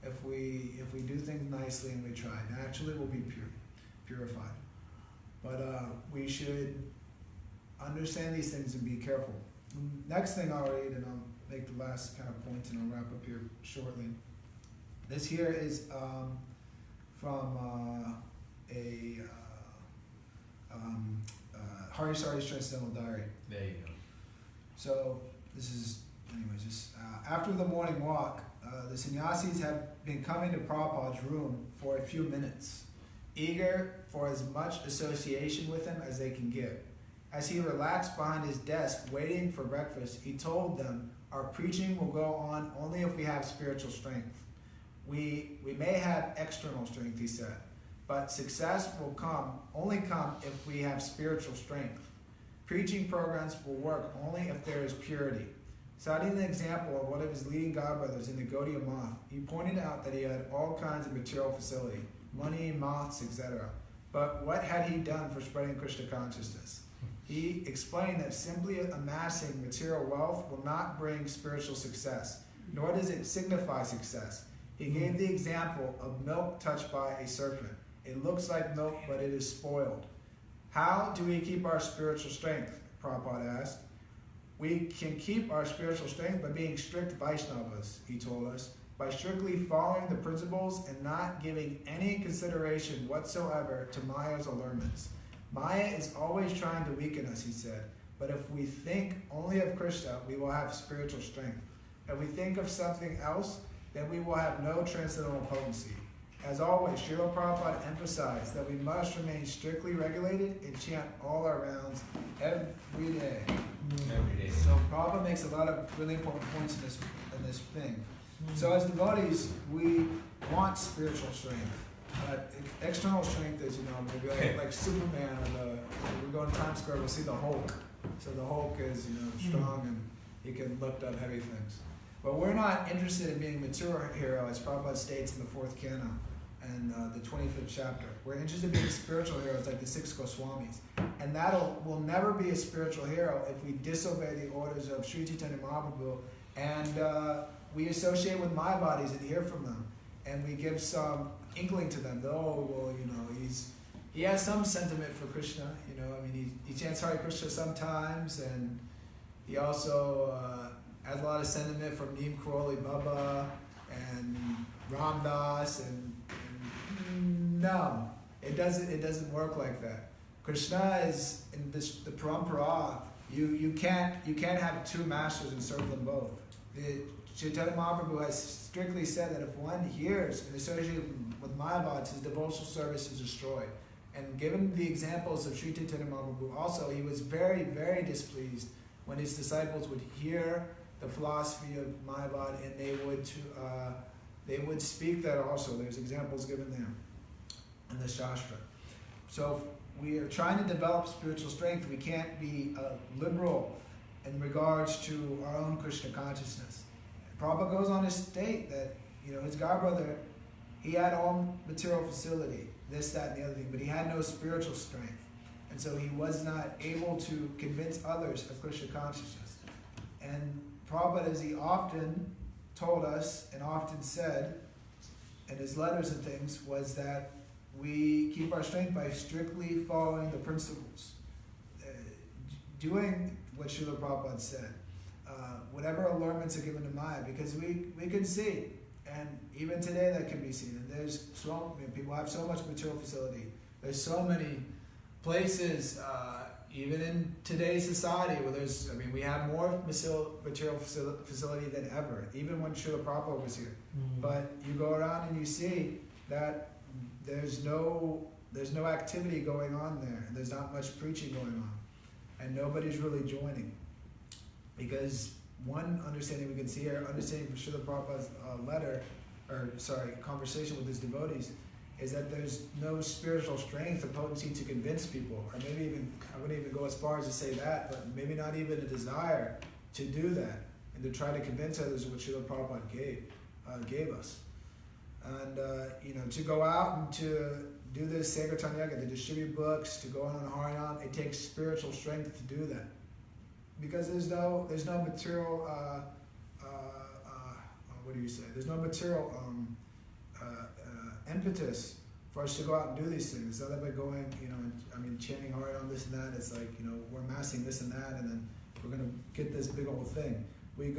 if we do things nicely and we try. Naturally, we'll be purified. But we should understand these things and be careful. Next thing I'll read, and I'll make the last kind of point, and I'll wrap up here shortly. This here is from a Hari Sari's Transcendental Diary. There you go. So this is, anyways, just after the morning walk, the sannyasis have been coming to Prabhupada's room for a few minutes, eager for as much association with him as they can give. As he relaxed behind his desk waiting for breakfast, he told them, "Our preaching will go on only if we have spiritual strength. We may have external strength," he said, "but success will only come if we have spiritual strength. Preaching programs will work only if there is purity." Citing the example of one of his leading godbrothers in the Gaudiya Math, he pointed out that he had all kinds of material facility, money, moths, etc. But what had he done for spreading Krishna consciousness? He explained that simply amassing material wealth will not bring spiritual success, nor does it signify success. He gave the example of milk touched by a serpent. It looks like milk, but it is spoiled. How do we keep our spiritual strength? Prabhupada asked. We can keep our spiritual strength by being strict Vaishnavas, he told us, by strictly following the principles and not giving any consideration whatsoever to Maya's allurements. Maya is always trying to weaken us, he said. But if we think only of Krishna, we will have spiritual strength. If we think of something else, then we will have no transcendental potency. As always, Srila Prabhupada emphasized that we must remain strictly regulated and chant all our rounds every day. Every day. So Prabhupada makes a lot of really important points in this thing. So as devotees, we want spiritual strength. External strength is, maybe like Superman, or we go in Times Square, we'll see the Hulk. So the Hulk is, strong and he can lift up heavy things. But we're not interested in being a material hero, as Prabhupada states in the 4th canto and the 25th chapter. We're interested in being spiritual heroes like the 6 Goswamis. And we'll never be a spiritual hero if we disobey the orders of Sri Chaitanya Mahaprabhu and we associate with Mayavadis and hear from them. And we give some inkling to them. He has some sentiment for Krishna. He chants Hare Krishna sometimes, and he also has a lot of sentiment from Neem Karoli Baba and Ram Das, and no, it doesn't work like that. Krishna is in the parampara. You can't have two masters and serve them both. The Chaitanya Mahaprabhu has strictly said that if one hears and associates with Mayavads, his devotional service is destroyed. And given the examples of Sri Chaitanya Mahaprabhu also, he was very, very displeased when his disciples would hear the philosophy of Mayavad and they would speak that also. There's examples given there in the Shastra. So if we are trying to develop spiritual strength, we can't be liberal in regards to our own Krishna consciousness. Prabhupada goes on to state that, his godbrother, he had all material facility, this, that, and the other thing, but he had no spiritual strength. And so he was not able to convince others of Krishna consciousness. And Prabhupada, as he often told us and often said in his letters and things, was that we keep our strength by strictly following the principles. Doing what Srila Prabhupada said. Whatever allurements are given to Maya, because we can see, and even today that can be seen. And there's people have so much material facility. There's so many places, even in today's society, where we have more material facility than ever, even when Srila Prabhupada was here. But you go around and you see that there's no activity going on there, and there's not much preaching going on, and nobody's really joining. Because one understanding we can see here, understanding from Srila Prabhupada's conversation with his devotees, is that there's no spiritual strength or potency to convince people, or maybe even, I wouldn't even go as far as to say that, but maybe not even a desire to do that, and to try to convince others of what Srila Prabhupada gave us. And, to go out and to do this Sankirtan Yaga, to distribute books, to go on Harinam, it takes spiritual strength to do that. Because there's no material, there's no material impetus for us to go out and do these things. Other than going, chanting hard on this and that, it's like, we're amassing this and that, and then we're going to get this big old thing. We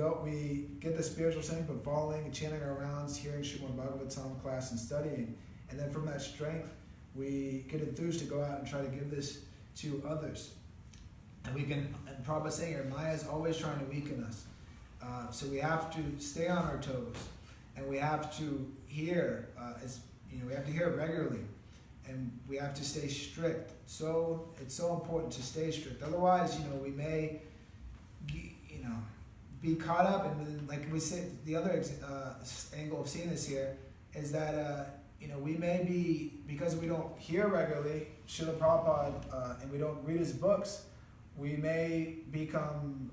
get the spiritual strength by following and chanting our rounds, hearing Srimad Bhagavatam class and studying. And then from that strength, we get enthused to go out and try to give this to others. And Prabhupada saying here, Maya is always trying to weaken us. So we have to stay on our toes, and we have to hear, we have to hear regularly, and we have to stay strict. So it's so important to stay strict. Otherwise, we may, be caught up, and like we said, the other angle of seeing this here is that, we may be, because we don't hear regularly Srila Prabhupada, and we don't read his books, we may become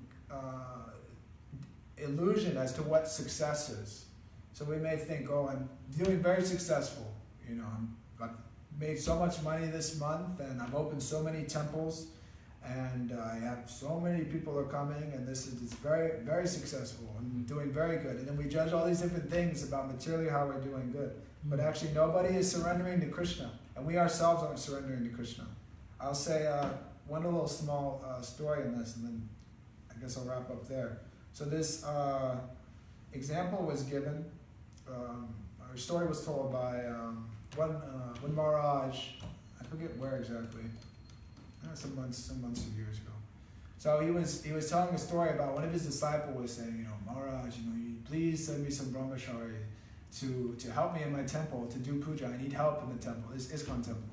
illusioned as to what success is. So we may think, I'm doing very successful. I've made so much money this month, and I've opened so many temples, and I have so many people are coming, and this is very, very successful, and doing very good. And then we judge all these different things about materially how we're doing good. But actually nobody is surrendering to Krishna, and we ourselves aren't surrendering to Krishna. I'll say one little small story in this, and then I guess I'll wrap up there. So this example was given, our story was told by one Maharaj, I forget where exactly. some months or years ago. So he was telling a story about one of his disciples was saying, Maharaj, you please send me some brahmachari to help me in my temple to do puja. I need help in the temple, ISKCON temple.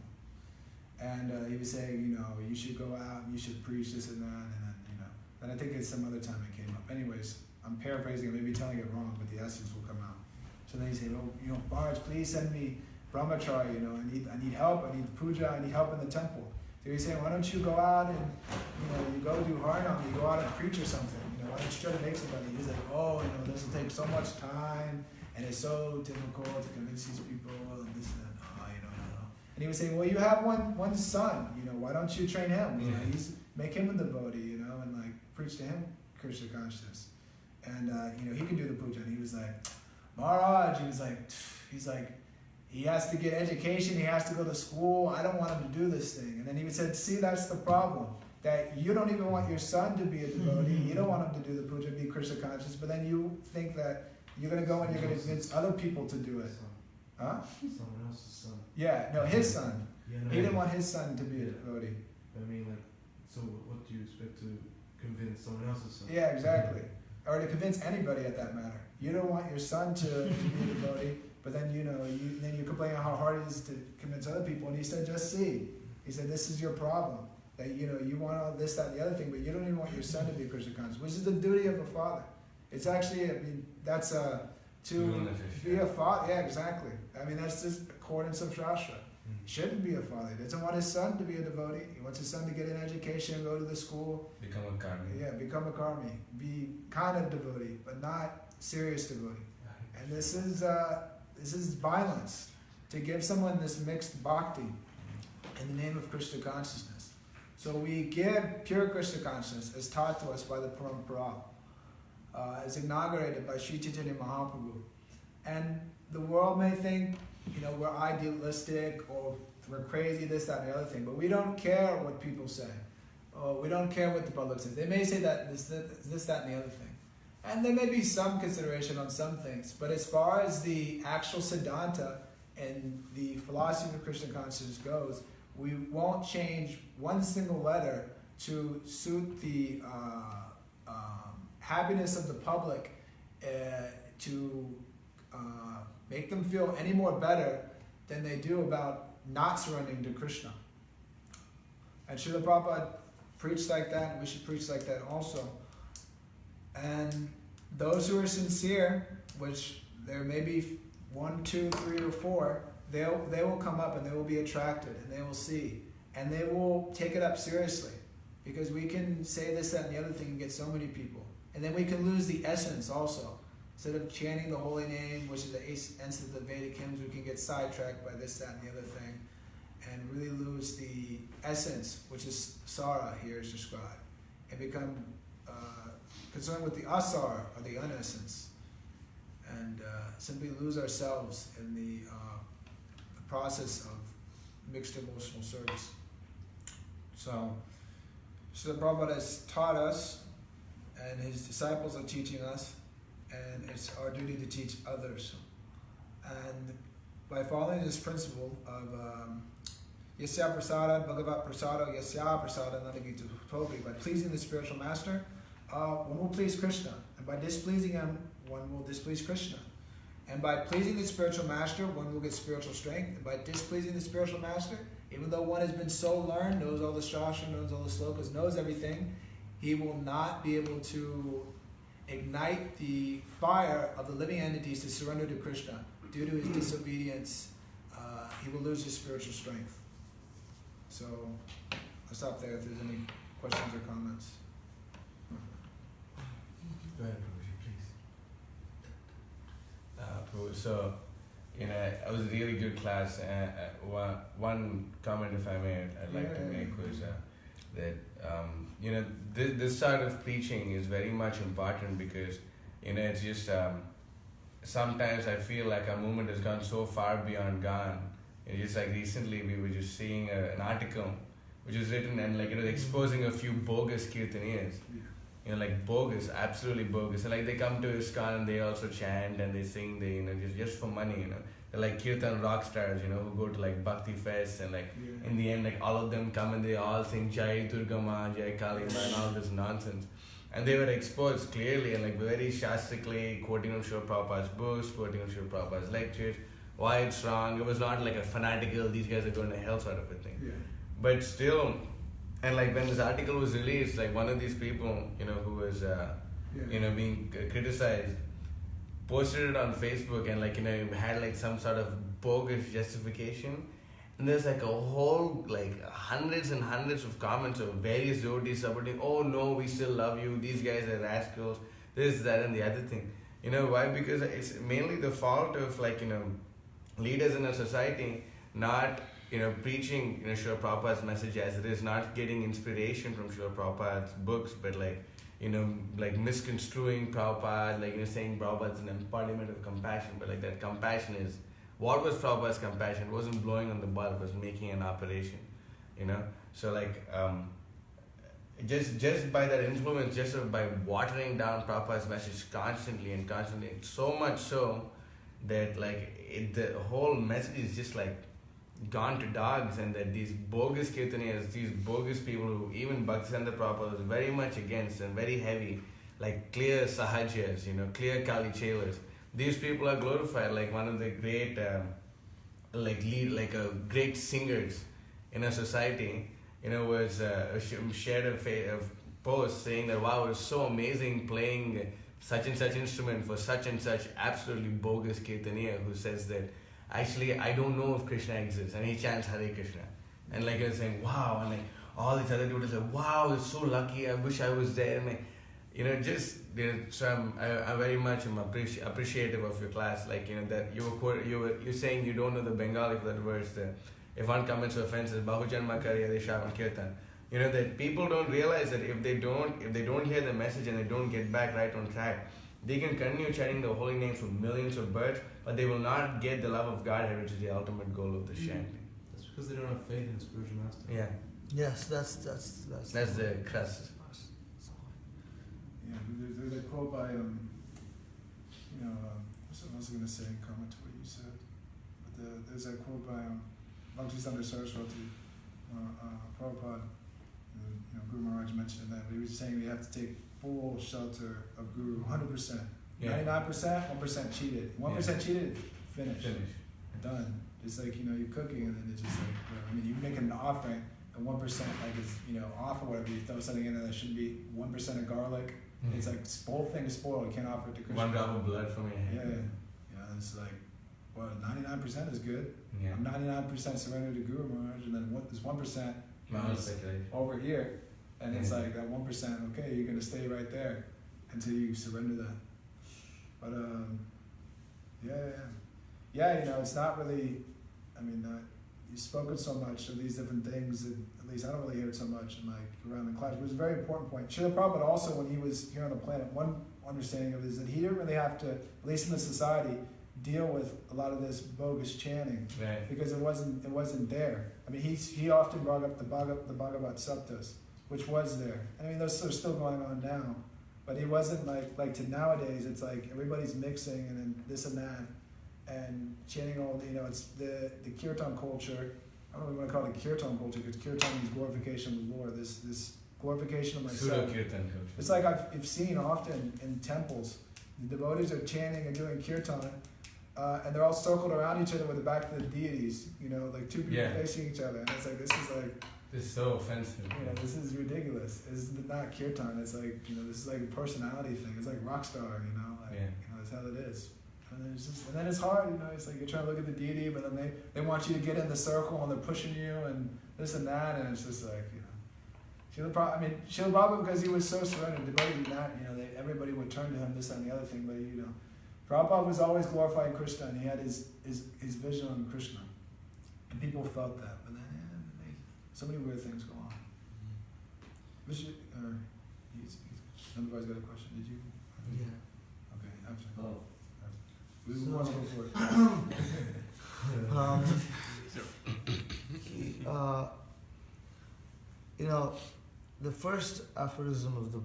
And he was saying, you should go out, you should preach this and that, and then, and I think it's some other time it came up. Anyways, I'm paraphrasing it, maybe telling it wrong, but the essence will come out. So then he said, Maharaj, please send me brahmachari, I need help, I need puja, I need help in the temple. So he's saying, why don't you go out and, you go do Harinam, you go out and preach or something, why don't you try to make somebody? He's like, this will take so much time, and it's so difficult to convince these people, and this and that. And he was saying, well, you have one son, why don't you train him? Make him a devotee, and preach to him Krishna consciousness. And he can do the puja. And he was like, Maharaj, he's like, he has to get education, he has to go to school, I don't want him to do this thing. And then he said, see, that's the problem. That you don't even want your son to be a devotee, you don't want him to do the puja, be Krishna conscious, but then you think that you're going to go and you're going to convince other people to do it. Huh? Someone else's son. Yeah, no, his son. Yeah, no, he didn't want his son to be a devotee. So what do you expect to convince someone else's son? Yeah, exactly. Or to convince anybody at that matter. You don't want your son to be a devotee, but then then you complain how hard it is to convince other people. And he said, just see. He said, this is your problem. That you want all this, that, and the other thing, but you don't even want your son to be Krishna conscious, which is the duty of a father. It's actually, that's to be a father. Yeah, exactly. That's just accordance of Shastra. Shouldn't be a father. He doesn't want his son to be a devotee. He wants his son to get an education, go to the school. Become a karmi. Yeah, become a karmi. Be kind of devotee, but not serious devotee. And this is violence. To give someone this mixed bhakti in the name of Krishna consciousness. So we give pure Krishna consciousness as taught to us by the Parampara, as inaugurated by Sri Caitanya Mahaprabhu. And the world may think, we're idealistic or we're crazy, this, that, and the other thing, but we don't care what people say. We don't care what the public says. They may say that this, that, and the other thing. And there may be some consideration on some things, but as far as the actual Siddhanta and the philosophy of Krishna consciousness goes, we won't change one single letter to suit the happiness of the public, to make them feel any more better than they do about not surrendering to Krishna. And Srila Prabhupada preached like that, and we should preach like that also. And those who are sincere, which there may be 1, 2, 3, or 4, they will come up and they will be attracted and they will see. And they will take it up seriously. Because we can say this, that, and the other thing and get so many people. And then we can lose the essence also. Instead of chanting the holy name, which is the essence of the Vedic hymns, we can get sidetracked by this, that, and the other thing, and really lose the essence, which is Sara here is described, and become concerned with the asara, or the unessence, and simply lose ourselves in the process of mixed emotional service. So the Prabhupada has taught us, and his disciples are teaching us, and it's our duty to teach others. And by following this principle of Yasya Prasada, Bhagavat Prasada, Yasya Prasada, Nanagita Tobi, by pleasing the spiritual master, one will please Krishna. And by displeasing him, one will displease Krishna. And by pleasing the spiritual master, one will get spiritual strength. And by displeasing the spiritual master, even though one has been so learned, knows all the shastra, knows all the slokas, knows everything, he will not be able to ignite the fire of the living entities to surrender to Krishna. Due to his disobedience, he will lose his spiritual strength. So I'll stop there if there's any questions or comments. Go ahead, Prabhuji, please. So, it was a really good class. One comment, if I may, I'd like to make was that this sort of preaching is very much important because it's just sometimes I feel like our movement has gone so far beyond gone. It's just like recently we were just seeing an article which was written and exposing a few bogus kirtaniyas. Bogus, absolutely bogus. And they come to ISKCON and they also chant and they sing, just for money, they're like kirtan rock stars, who go to like bhakti fests and like in the end, like all of them come and they all sing Jai Durga Ma, Jai Kali Ma and all this nonsense. And they were exposed clearly and like very shastrically quoting on Srila Prabhupada's books, quoting on Srila Prabhupada's lectures, why it's wrong. It was not like a fanatical, these guys are going to hell sort of a thing. Yeah. But still, and like when this article was released, like one of these people, who was, being criticized, posted it on Facebook and like, had like some sort of bogus justification. And there's like a whole, like hundreds and hundreds of comments of various devotees supporting, oh no, we still love you, these guys are rascals, this, that and the other thing. Why? Because it's mainly the fault of like, leaders in a society not, preaching, Srila Prabhupada's message as it is, not getting inspiration from Srila Prabhupada's books, but like, like misconstruing Prabhupada, like, saying Prabhupada's an embodiment of compassion, but like that compassion is, what was Prabhupada's compassion? It wasn't blowing on the bulb, it was making an operation, So like, just by that influence, just by watering down Prabhupada's message constantly, so much so that like the whole message is just like gone to dogs, and that these bogus kirtaniyas, these bogus people who even Bhaktisiddhanta Prabhupada was very much against and very heavy, like clear sahajas, clear Kali Chelas. These people are glorified like one of the great, great singers in a society. Was shared a post saying that wow, it was so amazing playing such and such instrument for such and such absolutely bogus kirtaniya who says that actually I don't know if Krishna exists, and he chants Hare Krishna, and like you're saying wow, and like all these other dudes are like wow, it's so lucky, I wish I was there, and like so I very much am appreciative of your class, like that you're saying you don't know the Bengali for that verse, that if one commits offenses, Bahujanma Karya Shavan Kirtan. That people don't realize that if they don't hear the message and they don't get back right on track, they can continue chanting the holy names for millions of births, but they will not get the love of Godhead, which is the ultimate goal of the chanting. That's because they don't have faith in the spiritual master. Yeah. Yes, that's the crux. Yeah, there's a quote by what's I was going to say in comment to what you said, but there's a quote by Bhaktisiddhanta Saraswati Prabhupada. Guru Maharaj mentioned that, but he was saying we have to take full shelter of Guru, 100%. 99%, 1% cheated. 1% cheated, finished. Done. It's like, you're cooking and then it's just like, whatever. I mean, you make an offering and 1% like is, off or whatever, you throw something in there that shouldn't be 1% of garlic. Mm-hmm. It's like, whole thing is spoiled, you can't offer it to Krishna. 1 drop of blood from your hand. Yeah, it's like, well, 99% is good. Yeah. I'm 99% surrendered to Guru Maharaj, and then there's 1% over here, and it's like that 1%. Okay, you're gonna stay right there until you surrender that. But it's not really. I mean, you've spoken so much of these different things that at least I don't really hear it so much in around the class. It was a very important point. Srila Prabhupada also, when he was here on the planet, one understanding of it is that he didn't really have to, at least in the society, deal with a lot of this bogus chanting, right? Because it wasn't there. I mean, he often brought up the Bhagavad Saptas, which was there. I mean, those are still going on now, but it wasn't like to nowadays. It's like everybody's mixing and then this and that, and chanting all. It's the kirtan culture. I don't even want to call it kirtan culture because kirtan means glorification of the Lord. This glorification of myself. Pseudo-kirtan culture. It's like I've seen often in temples, the devotees are chanting and doing kirtan. And they're all circled around each other with the back of the deities, like two people facing each other. And it's like, this is so offensive. This is ridiculous. This is not kirtan. It's like, this is like a personality thing. It's like rock star, that's how it is. And then it's hard, it's like you're trying to look at the deity, but then they want you to get in the circle and they're pushing you and this and that. And it's just like, Srila Prabhupada, because he was so surrendered, devotee did not, everybody would turn to him, this and the other thing, but Prabhupada was always glorifying Krishna, and he had his vision on Krishna, and people felt that. But then, so many weird things go on. Somebody's got a question. Did you? Yeah. Okay. After. Oh. We want to go for it. The first aphorism of the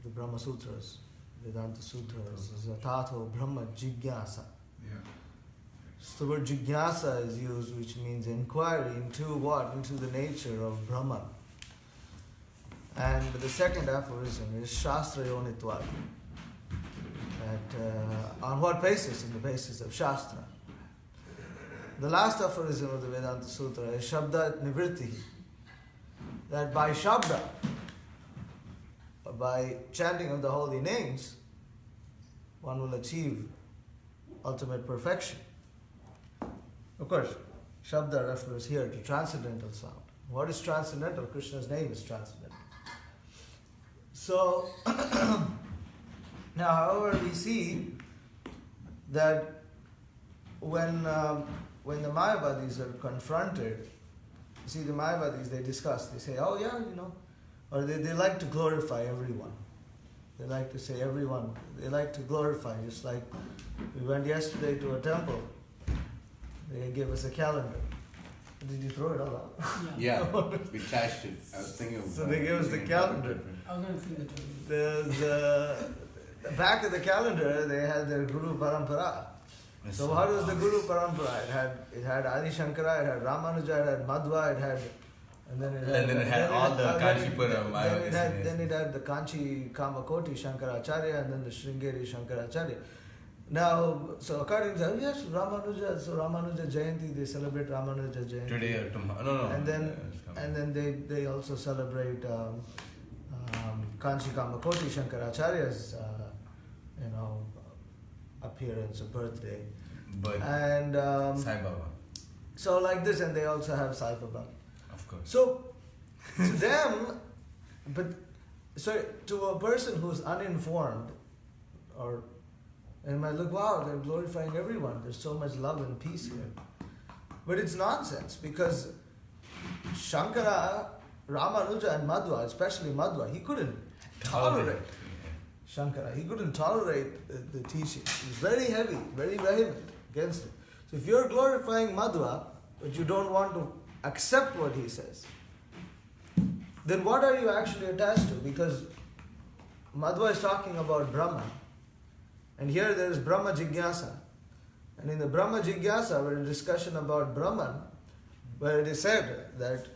Brahma Sutras, Vedanta Sutras, is Tato Brahma Jigyasa. Yeah. So the word jignasa is used, which means inquiry into what? Into the nature of Brahman. And the second aphorism is Shastra Yonitvat. That on what basis? On the basis of Shastra. The last aphorism of the Vedanta Sutra is Shabda Nivrittihi. That by Shabda, by chanting of the holy names, one will achieve ultimate perfection. Of course, Shabda refers here to transcendental sound. What is transcendental? Krishna's name is transcendental. So, now however we see that when the Mayavadis are confronted, you see the Mayavadis, they discuss, they say, oh yeah, or they like to glorify everyone. They like to say everyone, they like to glorify, just like we went yesterday to a temple, they gave us a calendar. Did you throw it all out? Yeah, we trashed it. I was thinking of so they gave us the calendar. I was going to think that too. There's the back of the calendar, they had their Guru Parampara. So what was the Guru Parampara? It had Adi Shankara, it had Ramanuja, it had Madhva, and then it had all the Kanchipuram. Then it had the Caitanya-caritāmṛta Shankaracharya, and then the Sringeri Shankaracharya. Now, so according to yes, Ramanuja Jayanti, they celebrate Ramanuja Jayanti Today or tomorrow? No. And then they also celebrate Caitanya-caritāmṛta Shankaracharya's appearance or birthday. And Sai Baba. so like this, and they also have Sai Baba. Of course. So to them, to a person who's uninformed, and might look, wow, they're glorifying everyone. There's so much love and peace here. But it's nonsense, because Shankara, Ramanuja and Madhva, especially Madhva, he couldn't tolerate Shankara. He couldn't tolerate the teaching. He was very heavy, very vehement against it. So if you're glorifying Madhva, but you don't want to accept what he says, then what are you actually attached to? Because Madhva is talking about Brahman. And here there is Brahma Jigyasa. And in the Brahma Jigyasa, we're in discussion about Brahman, where it is said that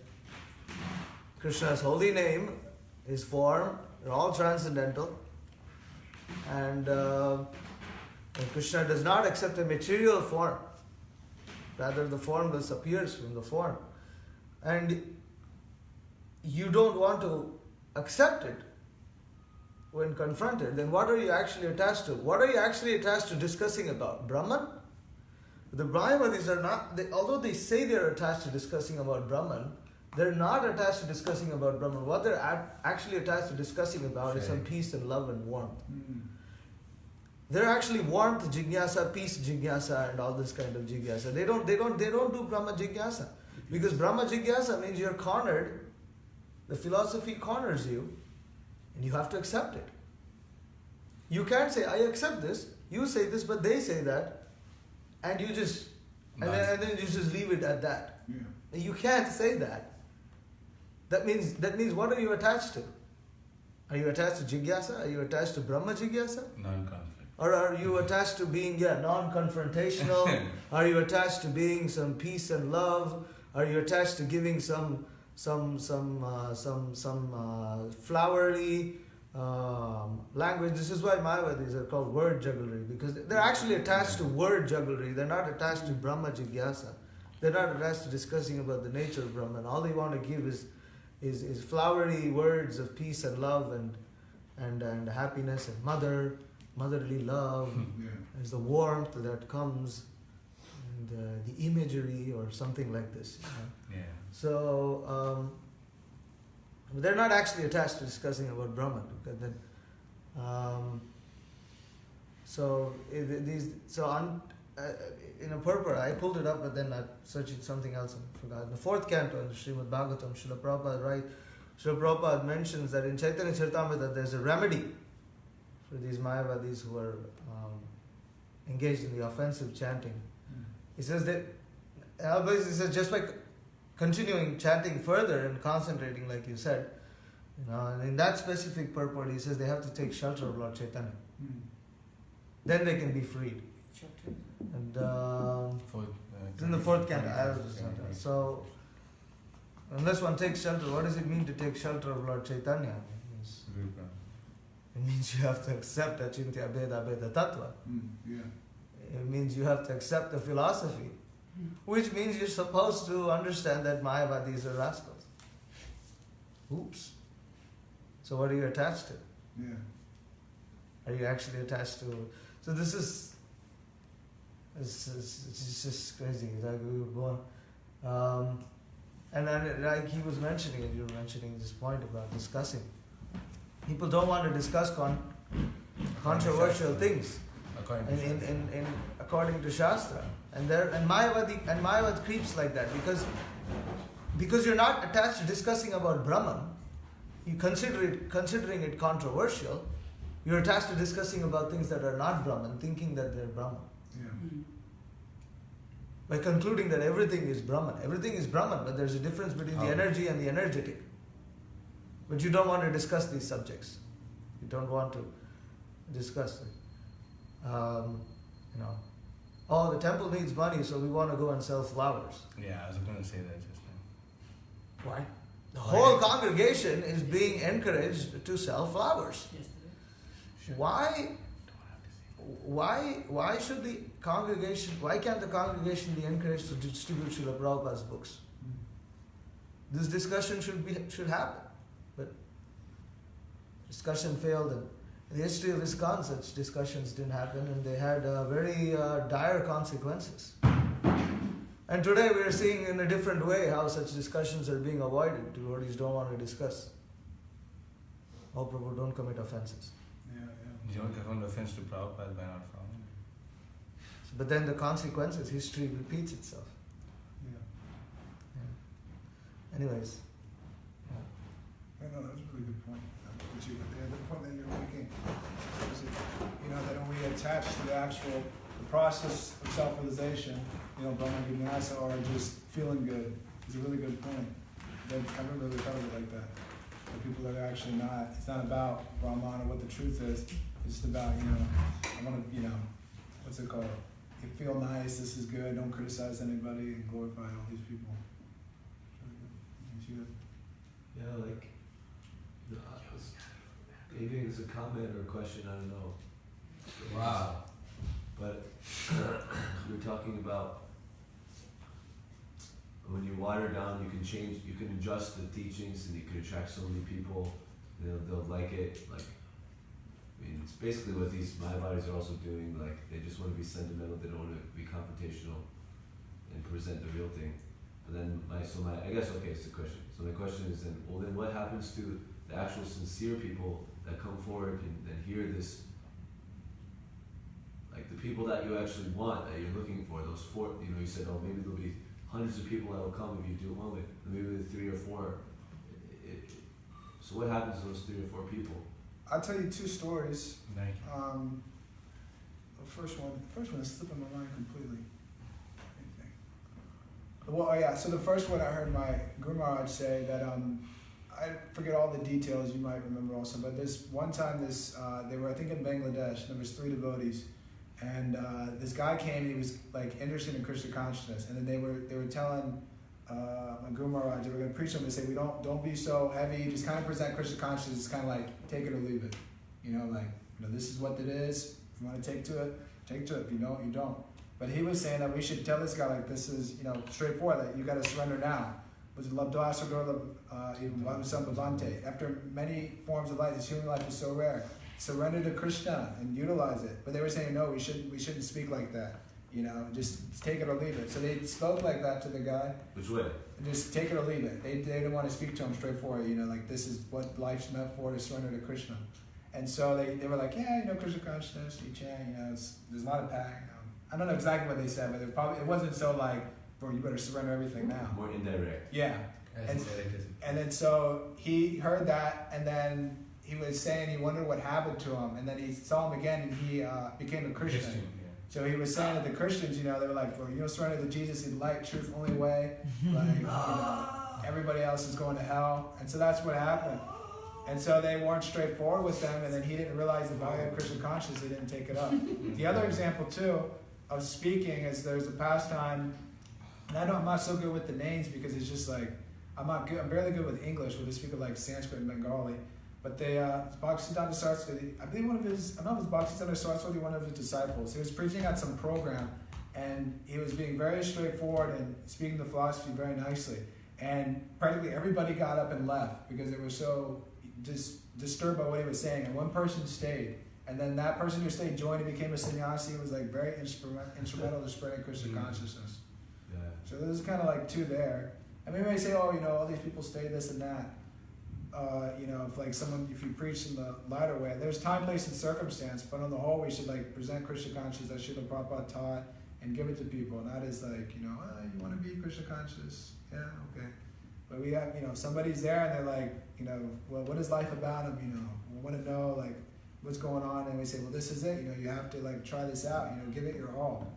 Krishna's holy name, his form, they're all transcendental. And Krishna does not accept a material form. Rather, the formless appears from the form. And you don't want to accept it when confronted. Then what are you actually attached to? What are you actually attached to discussing about? Brahman? The Mayavadis are not, although they say they're attached to discussing about Brahman, they're not attached to discussing about Brahman. What they're actually attached to discussing about is some peace and love and warmth. Mm. They're actually warmth jigyasa, peace jigyasa, and all this kind of jigyasa. They don't do Brahma jigyasa, because Brahma jigyasa means you're cornered. The philosophy corners you, and you have to accept it. You can't say, I accept this. You say this, but they say that, and you just and then you just leave it at that. Yeah. You can't say that. That means what are you attached to? Are you attached to jigyasa? Are you attached to Brahma jigyasa? Non-conflict. Or are you attached to being non-confrontational? Are you attached to being some peace and love? Are you attached to giving some flowery language? This is why Mayavadis are called word jugglery, because they're actually attached to word jugglery. They're not attached to Brahma jigyasa. They're not attached to discussing about the nature of Brahman. All they want to give is flowery words of peace and love and happiness and motherly love. Yeah. Is the warmth that comes, and the imagery or something like this. Yeah. So they're not actually attached to discussing about Brahman. Because then, in a purport, I pulled it up, but then I searched something else and forgot. In the 4th canto in Srimad Bhagavatam, Srila Prabhupada mentions that in Caitanya-caritāmṛta there's a remedy for these Mayavadis who are engaged in the offensive chanting. He says that just by continuing chanting further and concentrating, like you said, and in that specific purport, he says they have to take shelter of Lord Chaitanya. Mm. Then they can be freed. Chapter. And Fourth, it's in the fourth canto. Ādi-līlā. So, unless one takes shelter, what does it mean to take shelter of Lord Chaitanya? It means you have to accept Achintya Bheda Bheda Tattva. Yeah. It means you have to accept the philosophy, which means you're supposed to understand that Mayavadis are rascals. Oops. So what are you attached to? Yeah. Are you actually attached to? So this is, it's just crazy. Like we were born, and then like he was mentioning, and you were mentioning this point about discussing. People don't want to discuss controversial things. According to Shastra, and Mayavad creeps like that because you're not attached to discussing about Brahman. You considering it controversial. You're attached to discussing about things that are not Brahman, thinking that they're Brahman. Yeah. By concluding that everything is Brahman. Everything is Brahman, but there's a difference between the energy and the energetic. But you don't want to discuss these subjects. You don't want to discuss it. Oh, the temple needs money, so we want to go and sell flowers. Yeah, I was going to say that just now. Why? The whole congregation is being encouraged to sell flowers. Why should the congregation, why can't the congregation be encouraged to distribute Srila Prabhupada's books? This discussion should happen. But discussion failed, and in the history of ISKCON such discussions didn't happen, and they had very dire consequences. And today we are seeing in a different way how such discussions are being avoided. Devotees don't want to discuss. Oh Prabhu, don't commit offenses. You don't commit offense to Prabhupada by not following. But then the consequences, history repeats itself. Anyways. I know, that's a really good point. The point that you're making is that when we attach to the actual process of self-realization, Brahma Vinyasa, or just feeling good, is a really good point. I never really thought of it like that. The people that are actually not, it's not about Brahman or what the truth is. It's just about, I want to, what's it called? You feel nice, this is good, don't criticize anybody, and glorify all these people. Yeah, like, maybe it's a comment or a question, I don't know. Wow. But we were talking about when you water down, you can change, you can adjust the teachings, and you can attract so many people. They'll like it. Like, it's basically what these Mayavadis are also doing. Like, they just want to be sentimental. They don't want to be confrontational and present the real thing. But then I guess it's the question. So my question is then, what happens to the actual sincere people that come forward and hear this? Like the people that you actually want, that you're looking for, those four, you said, maybe there'll be hundreds of people that will come if you do it one way, and maybe the 3 or 4. So what happens to those 3 or 4 people? I'll tell you 2 stories. Thank you. The first one is slipping my mind completely. Well, so the first one I heard my Guru Maharaj say that, I forget all the details, you might remember also, but this one time they were I think in Bangladesh, and there was 3 devotees, and this guy came, he was like interested in Krishna consciousness, and then they were telling my Guru Maharaj, they were going to preach to him, they say, don't be so heavy, just kind of present Krishna consciousness, it's kind of like take it or leave it, this is what it is, if you want to take to it, if you don't, you don't. But he was saying that we should tell this guy, like, this is, straightforward, that you got to surrender now. Was labdasagor bhavante. After many forms of life, this human life is so rare. Surrender to Krishna and utilize it. But they were saying, no, we shouldn't speak like that. Just take it or leave it. So they spoke like that to the guy. Which way? Just take it or leave it. They didn't want to speak to him straightforward, like this is what life's meant for, to surrender to Krishna. And so they were like, Krishna consciousness, you chant, there's a lot of pack. I don't know exactly what they said, but it wasn't so like, bro, you better surrender everything now. More indirect. Yeah. And then so he heard that, and then he was saying he wondered what happened to him, and then he saw him again, and he became a Christian. So he was saying that the Christians, they were like, bro, surrender to Jesus in light, truth, only way. Like, everybody else is going to hell. And so that's what happened. And so they weren't straightforward with them, and then he didn't realize the value of Krishna consciousness, he didn't take it up. The other example too of speaking is there's a pastime, and I know I'm not so good with the names because it's just like I'm barely good with English. We'll just speak of like Sanskrit and Bengali. But they, Bhaktisiddhanta Saraswati, I believe I don't know if it's Bhaktisiddhanta Saraswati, one of his disciples. He was preaching at some program, and he was being very straightforward and speaking the philosophy very nicely. And practically everybody got up and left because they were so disturbed by what he was saying. And one person stayed, and then that person who stayed joined and became a sannyasi and was like very instrumental to spreading Krishna consciousness. Yeah. So there's kind of like two there. And maybe they say, oh, all these people stay this and that. If you preach in the lighter way, there's time, place, and circumstance, but on the whole, we should like present Krishna consciousness that Srila Prabhupada taught and give it to people. Not as like, you want to be Krishna conscious? Yeah, okay. But we have, if somebody's there and they're like, well, what is life about them? We want to know like what's going on, and we say, well, this is it. You have to like try this out. You give it your all.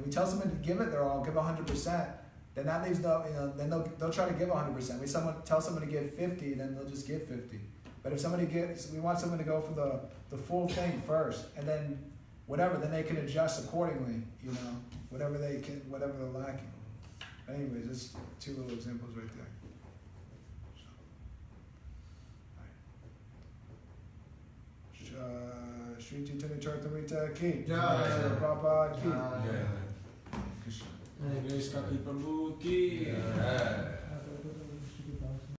We tell someone to give it their all, give 100%. Then that leaves then they'll try to give 100%. We tell someone to give 50, then they'll just give 50. But if we want someone to go for the full thing first, and then whatever, then they can adjust accordingly. Whatever they're lacking. Anyways, just two little examples right there. Shri Caitanya-caritāmṛta ki. Jai. Prabhupada ki. His Grace Kalki Prabhu ki.